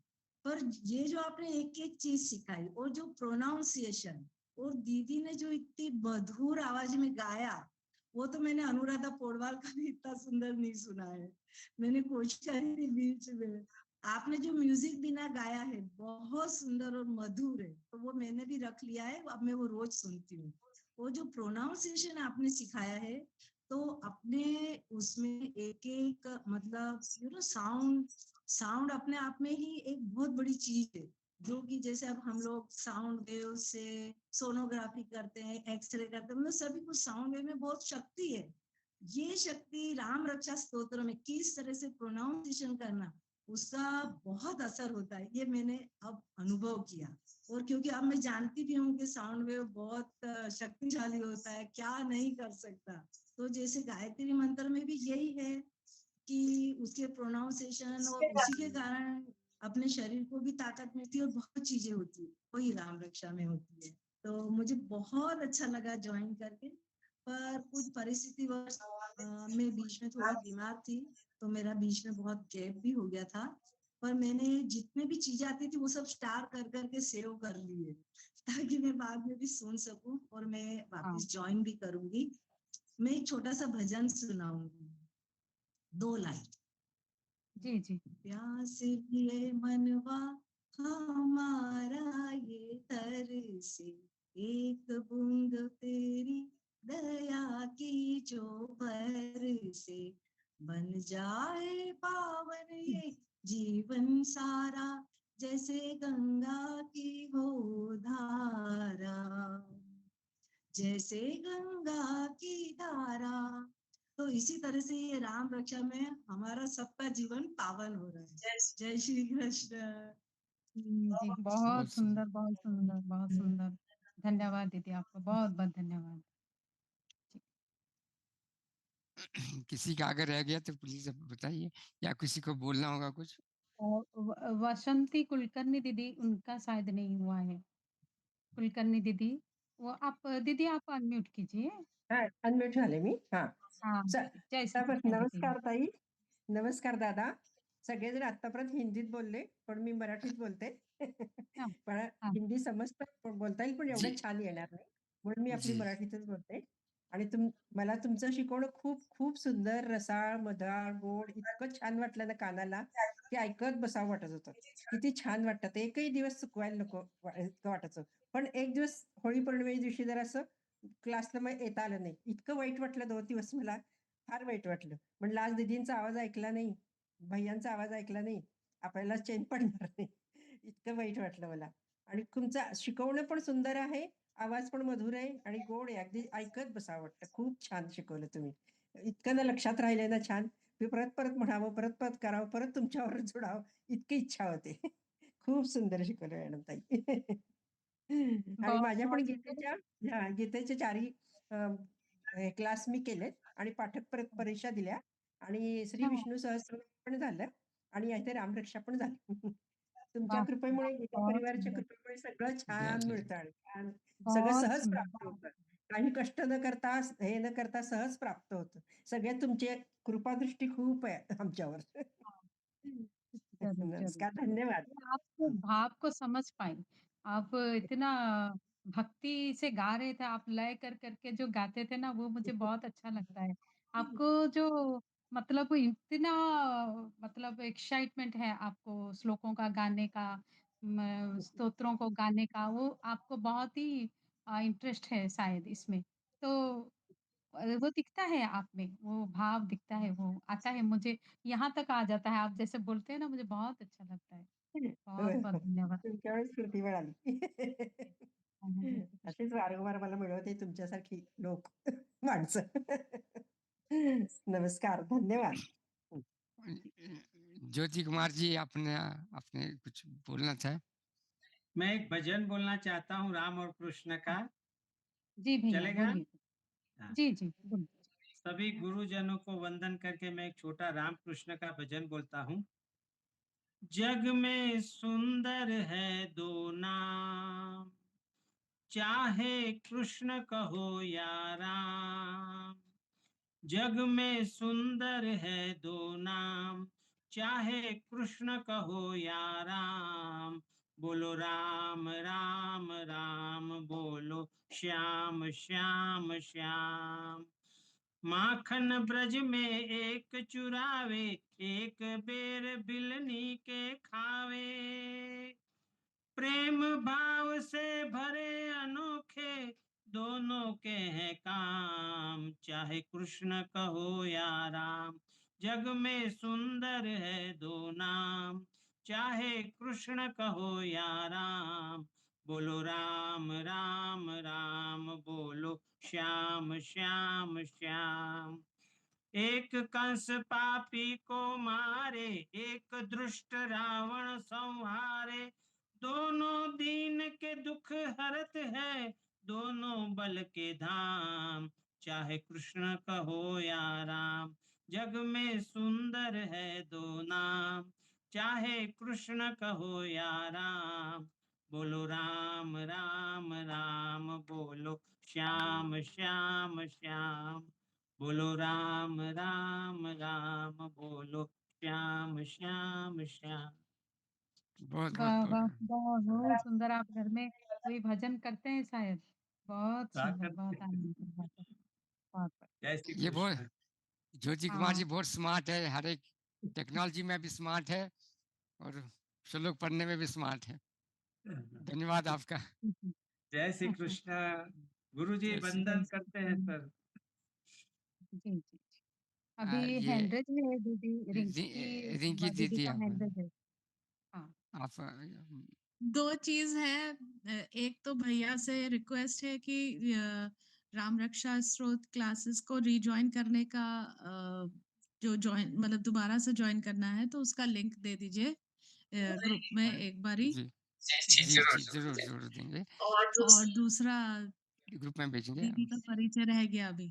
पर ये जो आपने एक एक चीज सिखाई और जो प्रोनाउंसिएशन, और दीदी ने जो इतनी मधुर आवाज में गाया, वो तो मैंने अनुराधा पौडवाल का भी इतना सुंदर नहीं सुना है। मैंने कोशिश करी थी बीच में। आपने जो म्यूजिक बिना गाया है बहुत सुंदर और मधुर है, तो वो मैंने भी रख लिया है, अब मैं वो रोज सुनती हूँ। वो जो प्रोनाउंसिएशन आपने सिखाया है, तो अपने उसमें एक एक मतलब साउंड अपने आप में ही एक बहुत बड़ी चीज है, जो कि जैसे अब हम लोग साउंड वेव से सोनोग्राफी करते हैं, एक्सरे करते हैं, मतलब सभी कुछ साउंड वेव में बहुत शक्ति है। ये शक्ति राम रक्षा स्तोत्र में किस तरह से प्रोनाउंसिएशन करना, उसका बहुत असर होता है, ये मैंने अब अनुभव किया। और क्योंकि अब मैं जानती भी हूँ कि साउंड वेव बहुत शक्तिशाली होता है, क्या नहीं कर सकता। तो जैसे गायत्री मंत्र में भी यही है कि उसके प्रोनाउंसिएशन और उसी के कारण अपने शरीर को भी ताकत मिलती है और बहुत चीजें होती है, वही राम रक्षा में होती है। तो मुझे बहुत अच्छा लगा ज्वाइन करके, पर कुछ परिस्थितिवश मैं बीच में थोड़ी बीमार थी, तो मेरा बीच में बहुत गैप भी हो गया था। पर मैंने जितने भी चीजें आती थी वो सब स्टार कर करके सेव कर लिए, ताकि मैं बाद में भी सुन सकूं और मैं वापस ज्वाइन भी करूंगी। मैं एक छोटा सा भजन सुनाऊंगी, 2 लाइन। जी जी। प्यास ये मनवा हमारा ये तर से, एक बूंद तेरी दया की जो भर से, बन जाए पावन ये जीवन सारा, जैसे गंगा की हो धारा, जैसे गंगा की धारा। तो इसी तरह से ये राम रक्षा में हमारा सबका जीवन पावन हो रहा है। जय श्री कृष्ण। जी, बहुत सुंदर, बहुत सुंदर, बहुत सुंदर। धन्यवाद दीदी, आपका बहुत-बहुत धन्यवाद। किसी का अगर रह गया तो प्लीज अब बताइए, या किसी को बोलना होगा कुछ? और वासंती कुलकर्णी दीदी, उनका शायद नहीं हुआ है। कुलकर्णी दीदी, वो आप दीदी आप अनम्यूट कीजिए। हां, अनम्यूट झाले मी. हां. हाँ, जय श्री कृष्ण दीदी। नमस्कार ताई. नमस्कार दादा. सगळेजण आतापर्यंत हिंदीत बोलले, पण मी मराठीत बोलते. हां, पण हां. हिंदी समजतं, पण बोलता येईल, पण एवढं जी छान येणार नाही. म्हणून मी आपली जी मराठीतच बोलते. आणि मला तुमचं शिकवणं खूप खूप सुंदर, रसाळ, मधाळ, गोड इतकं छान वाटलं ना कानाला, की ऐकत बसावं वाटत होतं. किती छान वाटतं. ते एकही दिवस चुकवायला नको इतकं वाटायचं. पण एक दिवस होळी पौर्णिमेच्या दिवशी जरासं क्लासला मग येता आलं नाही. इतकं वाईट वाटलं 2 दिवस मला, फार वाईट वाटलं. म्हणलं आज दीदींचा आवाज ऐकला नाही, भैय्यांचा आवाज ऐकला नाही, आपल्याला चैन पडणार नाही. इतकं वाईट वाटलं मला. आणि तुमचं शिकवणं पण सुंदर आहे, आवाज पण मधुर आहे आणि गोड आहे. अगदी ऐकत बसावं वाटतं. खूप छान शिकवलं तुम्ही. इतकं ना लक्षात राहिलंय ना छान. मी परत-परत म्हणावं, परत-परत करावं, परत तुमच्याबरोबर जोडावं, इतकी इच्छा होते. खूप सुंदर शिकवलं मॅडम ताई. आणि माझ्या पण बहुत गीतेच्या गीतेच्या 4ही क्लास मी केलेत आणि पाठक परीक्षा दिल्या आणि श्री अच्छा, विष्णू सहस्त्रनाम पण झालं आणि इथे रामरक्षा पण झाली. तुमच्या वाह! कृपेमुळे, गीता बहुत परिवारच्या सुंदर, कृपेमुळे सगळं जय छान जय मिळतं आणि छान सगळं बहुत सहज सुंदर, प्राप्त बहुत होतं. काही कष्ट न करता, हे न करता सहज प्राप्त होतं. सगळ्या तुमची कृपादृष्टी खूप आहे आमच्यावर. हाँ, ज़रूर, ज़रूर। नमस्कार, धन्यवाद. मैं आपके भाव को समझ पाई। आप इतना भक्ति से गा रहे थे, आप लय कर कर के जो गाते थे ना, वो मुझे बहुत अच्छा लगता है। आपको जो मतलब इतना मतलब एक्साइटमेंट है आपको श्लोकों का गाने का, स्तोत्रों को गाने का, वो आपको बहुत ही इंटरेस्ट है शायद इसमें। तो वो दिखता है आप में, वो भाव दिखता है, वो आता है मुझे यहाँ तक आ जाता है। आप जैसे बोलते हैं ना मुझे बहुत अच्छा लगता है। बहुत-बहुत धन्यवाद। तुमच्यामुळे स्मृती मिळाली. हं, अशीच वारंवार मला मिळवते तुमच्यासारखी लोक, माणसं. नमस्कार, धन्यवाद. ज्योति कुमार जी आपने आपने कुछ बोलना चाहे? मैं एक भजन बोलना चाहता हूँ राम और कृष्ण का। जी भैया चलेगा? बोलिए। हाँ। जी, जी, बोलिए। सभी गुरुजनों को वंदन करके मैं एक छोटा राम कृष्ण का भजन बोलता हूँ। जग में सुंदर है दो नाम, चाहे कृष्ण कहो या राम। जग में सुंदर है दो नाम, चाहे कृष्ण कहो या राम। बोलो राम राम राम, बोलो श्याम श्याम श्याम। माखन ब्रज में एक चुरावे, एक बेर बिलनी के खावे। प्रेम भाव से भरे अनोखे, दोनों के हैं काम, चाहे कृष्ण कहो या राम। जग में सुंदर है दो नाम, चाहे कृष्ण कहो या राम। बोलो राम राम राम, बोलो श्याम श्याम श्याम। एक कंस पापी को मारे, एक दुष्ट रावण संहारे। दोनों दीन के दुख हरत है, दोनों बल के धाम, चाहे कृष्ण कहो या राम। जग में सुंदर है दो नाम, चाहे कृष्ण कहो या राम। बोलो राम राम राम, बोलो श्याम श्याम श्याम। बोलो राम राम राम, बोलो श्याम श्याम श्याम। वाह, बहुत-बहुत वाह! बहुत सुंदर आप घर में कोई भजन करते हैं शायद? बहुत क्या सुंदर, करते बहुत हैं? आनंद की बात है। बहुत जय श्री ये बहुत कृष्ण। ज्योति कुमार हाँ। जी बहुत स्मार्ट है, हर एक टेक्नोलॉजी में भी स्मार्ट है और श्लोक पढ़ने में भी स्मार्ट है। धन्यवाद आपका। जय श्री कृष्ण। गुरुजी जय श्री वंदन करते हैं सर। जी, जी, जी। अभी ये हैंड रेज़ है दीदी रिंकी दीदी दीदी का आप हैंड रेज़ है। हाँ। आप 2 चीज़ है। एक तो भैया से रिक्वेस्ट है कि राम रक्षा स्तोत्र क्लासेस को रीजॉइन करने का जो जॉइन मतलब दोबारा से जॉइन करना है तो उसका लिंक दे दीजिए ग्रुप में एक बारी। जी, जी, जी, ज़रूर, ज़रूर देंगे। और दूसरा ग्रुप में भेजेंगे दीदी हम। का परिचय रह गया अभी।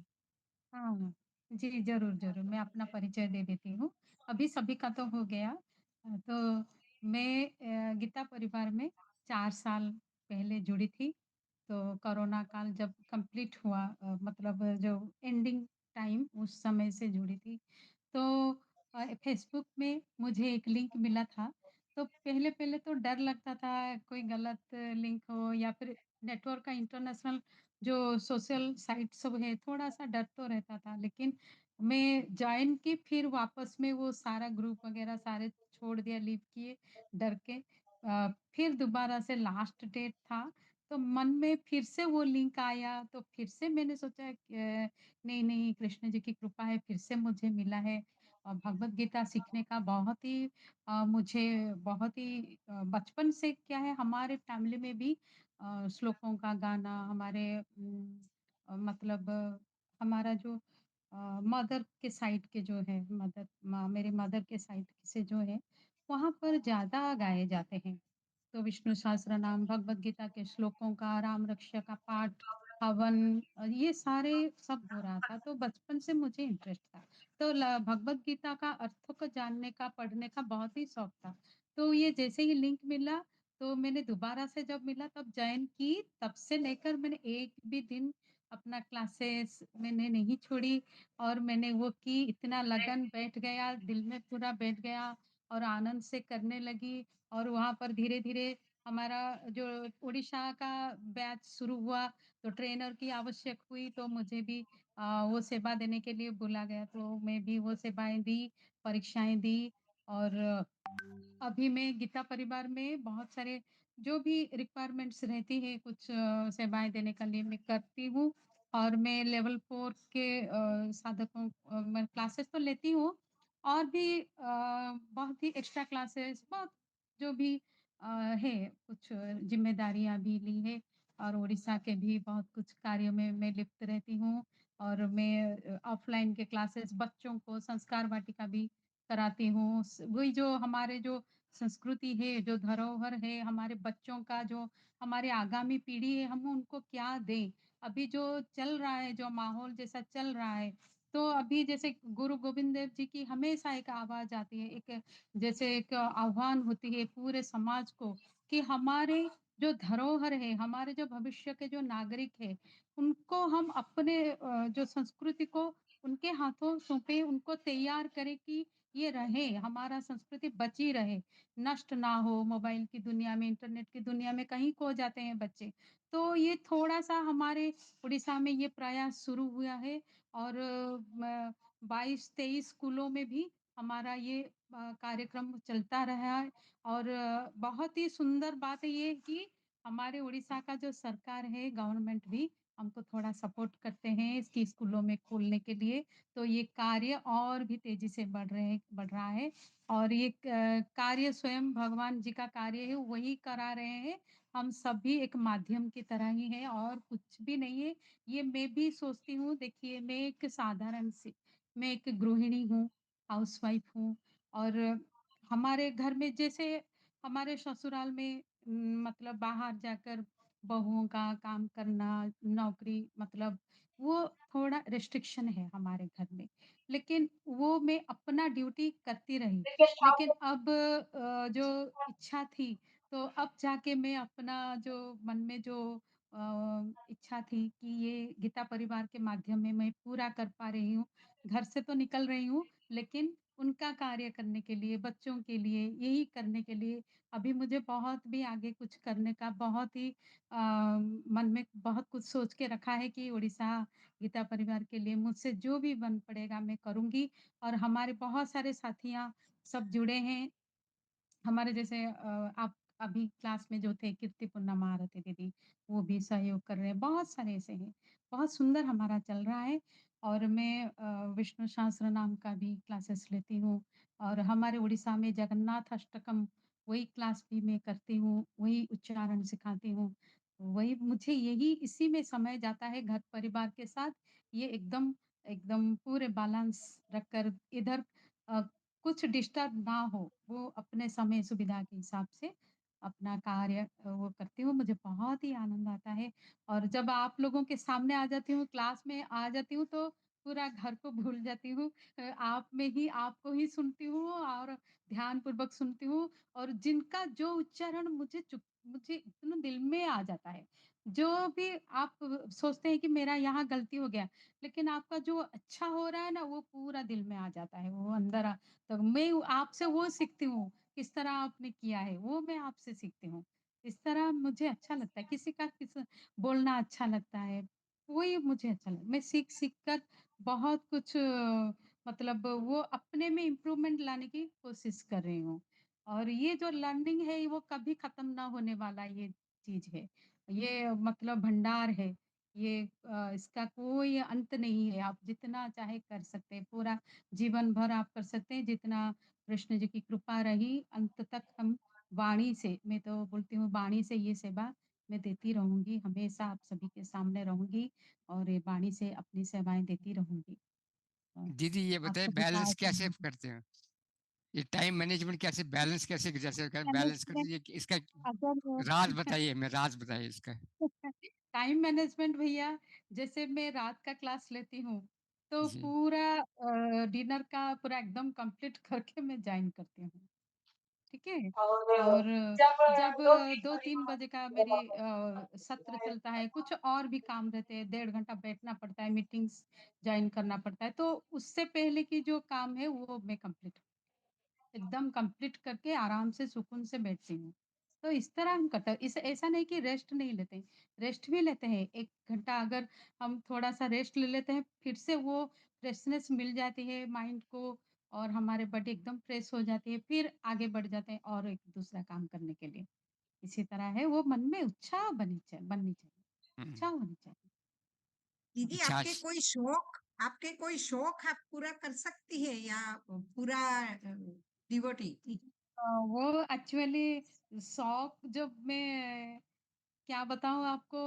हाँ, हाँ। जी, ज़रूर, ज़रूर। मैं अपना परिचय दे देती हूँ। अभी सभी का तो हो गया। तो मैं गीता परिवार में 4 साल पहले जुड़ी थी। तो कोरोना काल जब कंप्लीट हुआ मतलब जो एंडिंग टाइम उस समय से जुड़ी थी। तो फेसबुक में मुझे एक लिंक मिला था। तो पहले-पहले तो डर लगता था कोई गलत लिंक हो या फिर नेटवर्क का इंटरनेशनल जो सोशल साइट सब है, थोड़ा-सा डर तो रहता था। लेकिन मैं जॉइन की फिर वापस में वो सारा ग्रुप वगैरह सारे छोड़ दिया, लीव किए डर के। फिर दोबारा से लास्ट डेट था, तो मन में फिर से वो लिंक आया, तो फिर से मैंने सोचा नहीं, नहीं कृष्ण जी की कृपा है, फिर से मुझे मिला है और भगवत गीता सीखने का बहुत ही मुझे बहुत ही बचपन से क्या है हमारे फैमिली में भी श्लोकों का गाना हमारे मतलब हमारा जो मदर के साइड के जो है मेरे मदर के साइड से जो है वहाँ पर ज़्यादा गाए जाते हैं। तो विष्णु सहस्त्रनाम, भगवद गीता के श्लोकों का, राम रक्षा का पाठ, हवन ये सारे सब हो रहा था, तो बचपन से मुझे इंटरेस्ट था। तो ल भगवद गीता का अर्थों को जानने का, पढ़ने का बहुत ही शौक था। तो ये जैसे ही लिंक मिला, तो मैंने दोबारा से जब मिला तब जॉइन की, तब से लेकर मैंने एक भी दिन अपना क्लासेस मैंने नहीं छोड़ी और मैंने वो की, इतना लगन बैठ गया, दिल में पूरा बैठ गया और आनंद से करने लगी। और वहाँ पर धीरे-धीरे हमारा जो उड़ीसा का बैच शुरू हुआ, तो ट्रेनर की आवश्यक हुई, तो मुझे भी वो सेवा देने के लिए बोला गया, तो मैं भी वो सेवाएँ दी, परीक्षाएँ दी और अभी मैं गीता परिवार में बहुत सारे जो भी रिक्वायरमेंट्स रहती है, कुछ सेवाएँ देने के लिए मैं करती हूँ और मैं लेवल 4 के साधकों मैं क्लासेस तो लेती हूँ और भी बहुत ही एक्स्ट्रा क्लासेस बहुत जो भी है कुछ ज़िम्मेदारियाँ भी ली है और उड़ीसा के भी बहुत कुछ कार्यों में मैं लिप्त रहती हूँ और मैं ऑफ़लाइन के क्लासेस बच्चों को संस्कार वाटिका भी कराती हूँ। वही जो हमारे जो संस्कृति है, जो धरोहर है, हमारे बच्चों का जो हमारी आगामी पीढ़ी है, हम उनको क्या दें? अभी जो चल रहा है, जो माहौल जैसा चल रहा है, तो अभी जैसे गुरु गोविंद देव जी की हमेशा एक आवाज़ आती है, एक जैसे एक आह्वान होती है पूरे समाज को कि हमारे जो धरोहर है, हमारे जो भविष्य के जो नागरिक हैं, उनको हम अपने जो संस्कृति को उनके हाथों सौंपे, उनको तैयार करें कि ये रहे, हमारा संस्कृति बची रहे, नष्ट ना हो मोबाइल की दुनिया में, इंटरनेट की दुनिया में कहीं खो जाते हैं बच्चे। तो ये थोड़ा-सा हमारे उड़ीसा में ये प्रयास शुरू हुआ है और 22-23 स्कूलों में भी हमारा ये कार्यक्रम चलता रहा है और बहुत ही सुंदर बात ये है कि हमारे उड़ीसा का जो सरकार है, गवर्नमेंट भी हमको थोड़ा सपोर्ट करते हैं इसकी स्कूलों में खोलने के लिए, तो ये कार्य और भी तेज़ी से बढ़ रहा है और ये कार्य स्वयं भगवान जी का कार्य है, वही करा रहे हैं। हम सभी एक माध्यम की तरह ही हैं और कुछ भी नहीं है। ये मैं भी सोचती हूँ देखिए मैं एक साधारण सी मैं एक गृहिणी हूँ, हाउसवाइफ़ हूँ और हमारे घर में जैसे हमारे ससुराल में मतलब बाहर जाकर बहुओं का काम करना, नौकरी मतलब वो थोड़ा रिस्ट्रिक्शन है हमारे घर में। लेकिन वो मैं अपना ड्यूटी करती रही। लेकिन अब जो इच्छा थी तो अब जाके मैं अपना जो मन में जो इच्छा थी कि ये गीता परिवार के माध्यम में मैं पूरा कर पा रही हूँ। घर से तो निकल रही हूँ, लेकिन उनका कार्य करने के लिए, बच्चों के लिए, यही करने के लिए अभी मुझे बहुत भी आगे कुछ करने का बहुत ही मन में बहुत कुछ सोच के रखा है कि उड़ीसा गीता परिवार के लिए मुझसे जो भी बन पड़ेगा मैं करूँगी और हमारे बहुत सारे साथियाँ सब जुड़े हैं हमारे जैसे आप अभी क्लास में जो थे कीर्ति पूर्णा महारथी दीदी, वो भी सहयोग कर रहे हैं, बहुत सारे ऐसे हैं। बहुत सुंदर हमारा चल रहा है और मैं विष्णु सहस्त्र नाम का भी क्लासेस लेती हूँ और हमारे उड़ीसा में जगन्नाथ अष्टकम वही क्लास भी मैं करती हूँ, वही उच्चारण सिखाती हूँ। वही मुझे यही इसी में समय जाता है घर परिवार के साथ, ये एकदम एकदम पूरे बैलेंस रखकर इधर अ, कुछ डिस्टर्ब ना हो, वो अपने समय सुविधा के हिसाब से अपना कार्य वो करती हूँ, मुझे बहुत ही आनंद आता है और जब आप लोगों के सामने आ जाती हूँ, क्लास में आ जाती हूँ, तो पूरा घर को भूल जाती हूँ। आप में ही आपको ही सुनती हूँ और ध्यानपूर्वक सुनती हूँ और जिनका जो उच्चारण मुझे इतना दिल में आ जाता है, जो भी आप सोचते हैं कि मेरा यहाँ गलती हो गया, लेकिन आपका जो अच्छा हो रहा है ना, वो पूरा दिल में आ जाता है, वो अंदर तो मैं आपसे वो सीखती हूँ, किस तरह आपने किया है, वो मैं आपसे सीखती हूँ। इस तरह मुझे अच्छा लगता है, किसी का किस बोलना अच्छा लगता है, वही मुझे अच्छा लगता है। मैं सीख-सीख कर बहुत कुछ मतलब वो अपने में इम्प्रूवमेंट लाने की कोशिश कर रही हूँ। और ये जो लर्निंग है, वो कभी खत्म ना होने वाला ये चीज़ है। ये मतलब भंडार है, ये इसका कोई अंत नहीं है, आप जितना चाहे कर सकते हैं, पूरा जीवन भर आप कर सकते हैं जितना कृष्ण जी की कृपा रही अंत तक हम वाणी से मैं तो बोलती हूँ वाणी से ये सेवा मैं देती रहूँगी, हमेशा आप सभी के सामने रहूँगी और ये वाणी से अपनी सेवाएँ देती रहूँगी। दीदी ये आप बताइए सभी का बैलेंस कैसे आशीर्वाद करते हैं? ये टाइम मैनेजमेंट कैसे बैलेंस कैसे जैसे बैलेंस कर मैनेजमेंट ये इसका अगर राज बताइए राज बताइए इसका? टाइम मैनेजमेंट भैया जैसे मैं रात का क्लास लेती हूँ, तो जी। पूरा डिनर का पूरा एकदम कंप्लीट करके मैं जॉइन करती हूँ। ठीक है? और जब 2-3 बजे का मेरी सत्र चलता है, कुछ और भी काम रहते हैं, 1.5 घंटा बैठना पड़ता है, मीटिंग्स जॉइन करना पड़ता है, तो उससे पहले की जो काम है वो मैं कंप्लीट एकदम कंप्लीट करके आराम से सुकून से बैठती हूँ। तो इस तरह हम करते हैं, इस ऐसा नहीं कि रेस्ट नहीं लेते हैं, रेस्ट भी लेते हैं। 1 घंटा अगर हम थोड़ा-सा रेस्ट ले लेते हैं, फिर से वो फ्रेशनेस मिल जाती है माइंड को और हमारे बॉडी एकदम फ्रेश हो जाती है, फिर आगे बढ़ जाते हैं और एक दूसरा काम करने के लिए। इसी तरह है वो मन में उत्साह बननी चाहिए हुँ। इच्छा होनी चाहिए। दीदी अच्छा आपके कोई शौक आप पूरा कर सकती है या पूरा डिवोटी? वो एक्चुअली शौक जब मैं क्या बताऊँ आपको,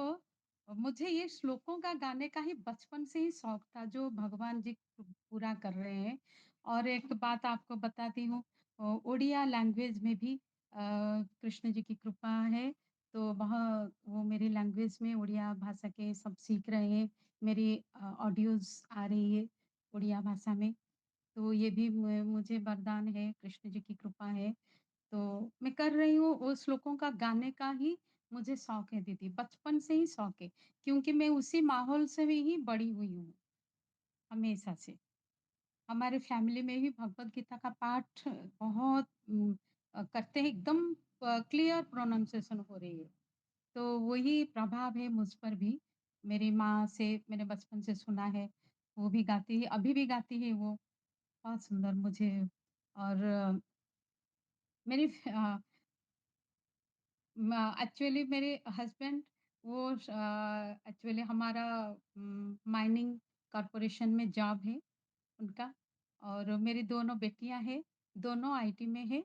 मुझे ये श्लोकों का गाने का ही बचपन से ही शौक था, जो भगवान जी पूरा कर रहे हैं। और एक बात आपको बताती हूँ, उड़िया लैंग्वेज में भी कृष्ण जी की कृपा है, तो वहाँ वो मेरी लैंग्वेज में उड़िया भाषा के सब सीख रहे हैं। मेरी ऑडियोज़ आ रही है उड़िया भाषा में, तो ये भी मुझे वरदान है, कृष्ण जी की कृपा है। तो मैं कर रही हूँ, वो श्लोकों का गाने का ही मुझे शौक है दीदी, बचपन से ही शौक है, क्योंकि मैं उसी माहौल से ही बड़ी हुई हूँ, हमेशा से। हमारे फैमिली में भी भगवद गीता का पाठ बहुत करते हैं, एकदम क्लियर प्रोनाउंसिएशन हो रही है। तो वही प्रभाव है मुझ पर भी। मेरी माँ से मैंने बचपन से सुना है, वो भी गाती है, अभी भी गाती है वो, बहुत सुंदर मुझे। और मेरी एक्चुअली मेरे हस्बैंड वो एक्चुअली हमारा माइनिंग कॉर्पोरेशन में जॉब है उनका, और मेरी दोनों बेटियां हैं, दोनों आईटी में है,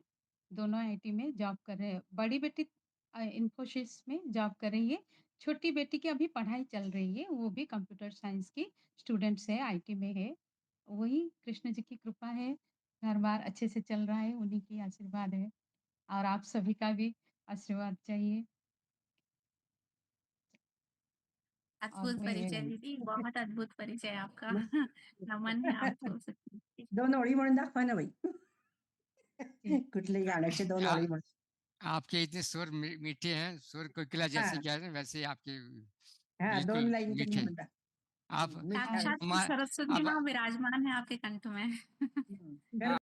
दोनों आईटी में जॉब कर रहे हैं। बड़ी बेटी इन्फोसिस में जॉब कर रही है, छोटी बेटी की अभी पढ़ाई चल रही है, वो भी कंप्यूटर साइंस की स्टूडेंट्स है, आईटी में है। वही कृष्ण जी की कृपा है, घर बार अच्छे से चल रहा है, उन्हीं की आशीर्वाद है, और आप सभी का भी आशीर्वाद चाहिए। और अद्भुत मैं परिचय दीदी, बहुत अद्भुत परिचय आपका। नमन है मग आपको सच्ची। 2 ओळी म्हणून दाखवा ना बाई. कुठल्याही गाण्याचे 2 आ, ओळी म्हणून. आपके इतने स्वर मीठे हैं, स्वर कोकिला जैसे हां, कह रहे हैं वैसे ही आपके हां, 2 बिल्कुल लाईन तरी मीठे। म्हणून दाखवा. आप मीठ आहे. साक्षात हमारे सरस्वती अब माँ विराजमान है आपके कंठ में। खरं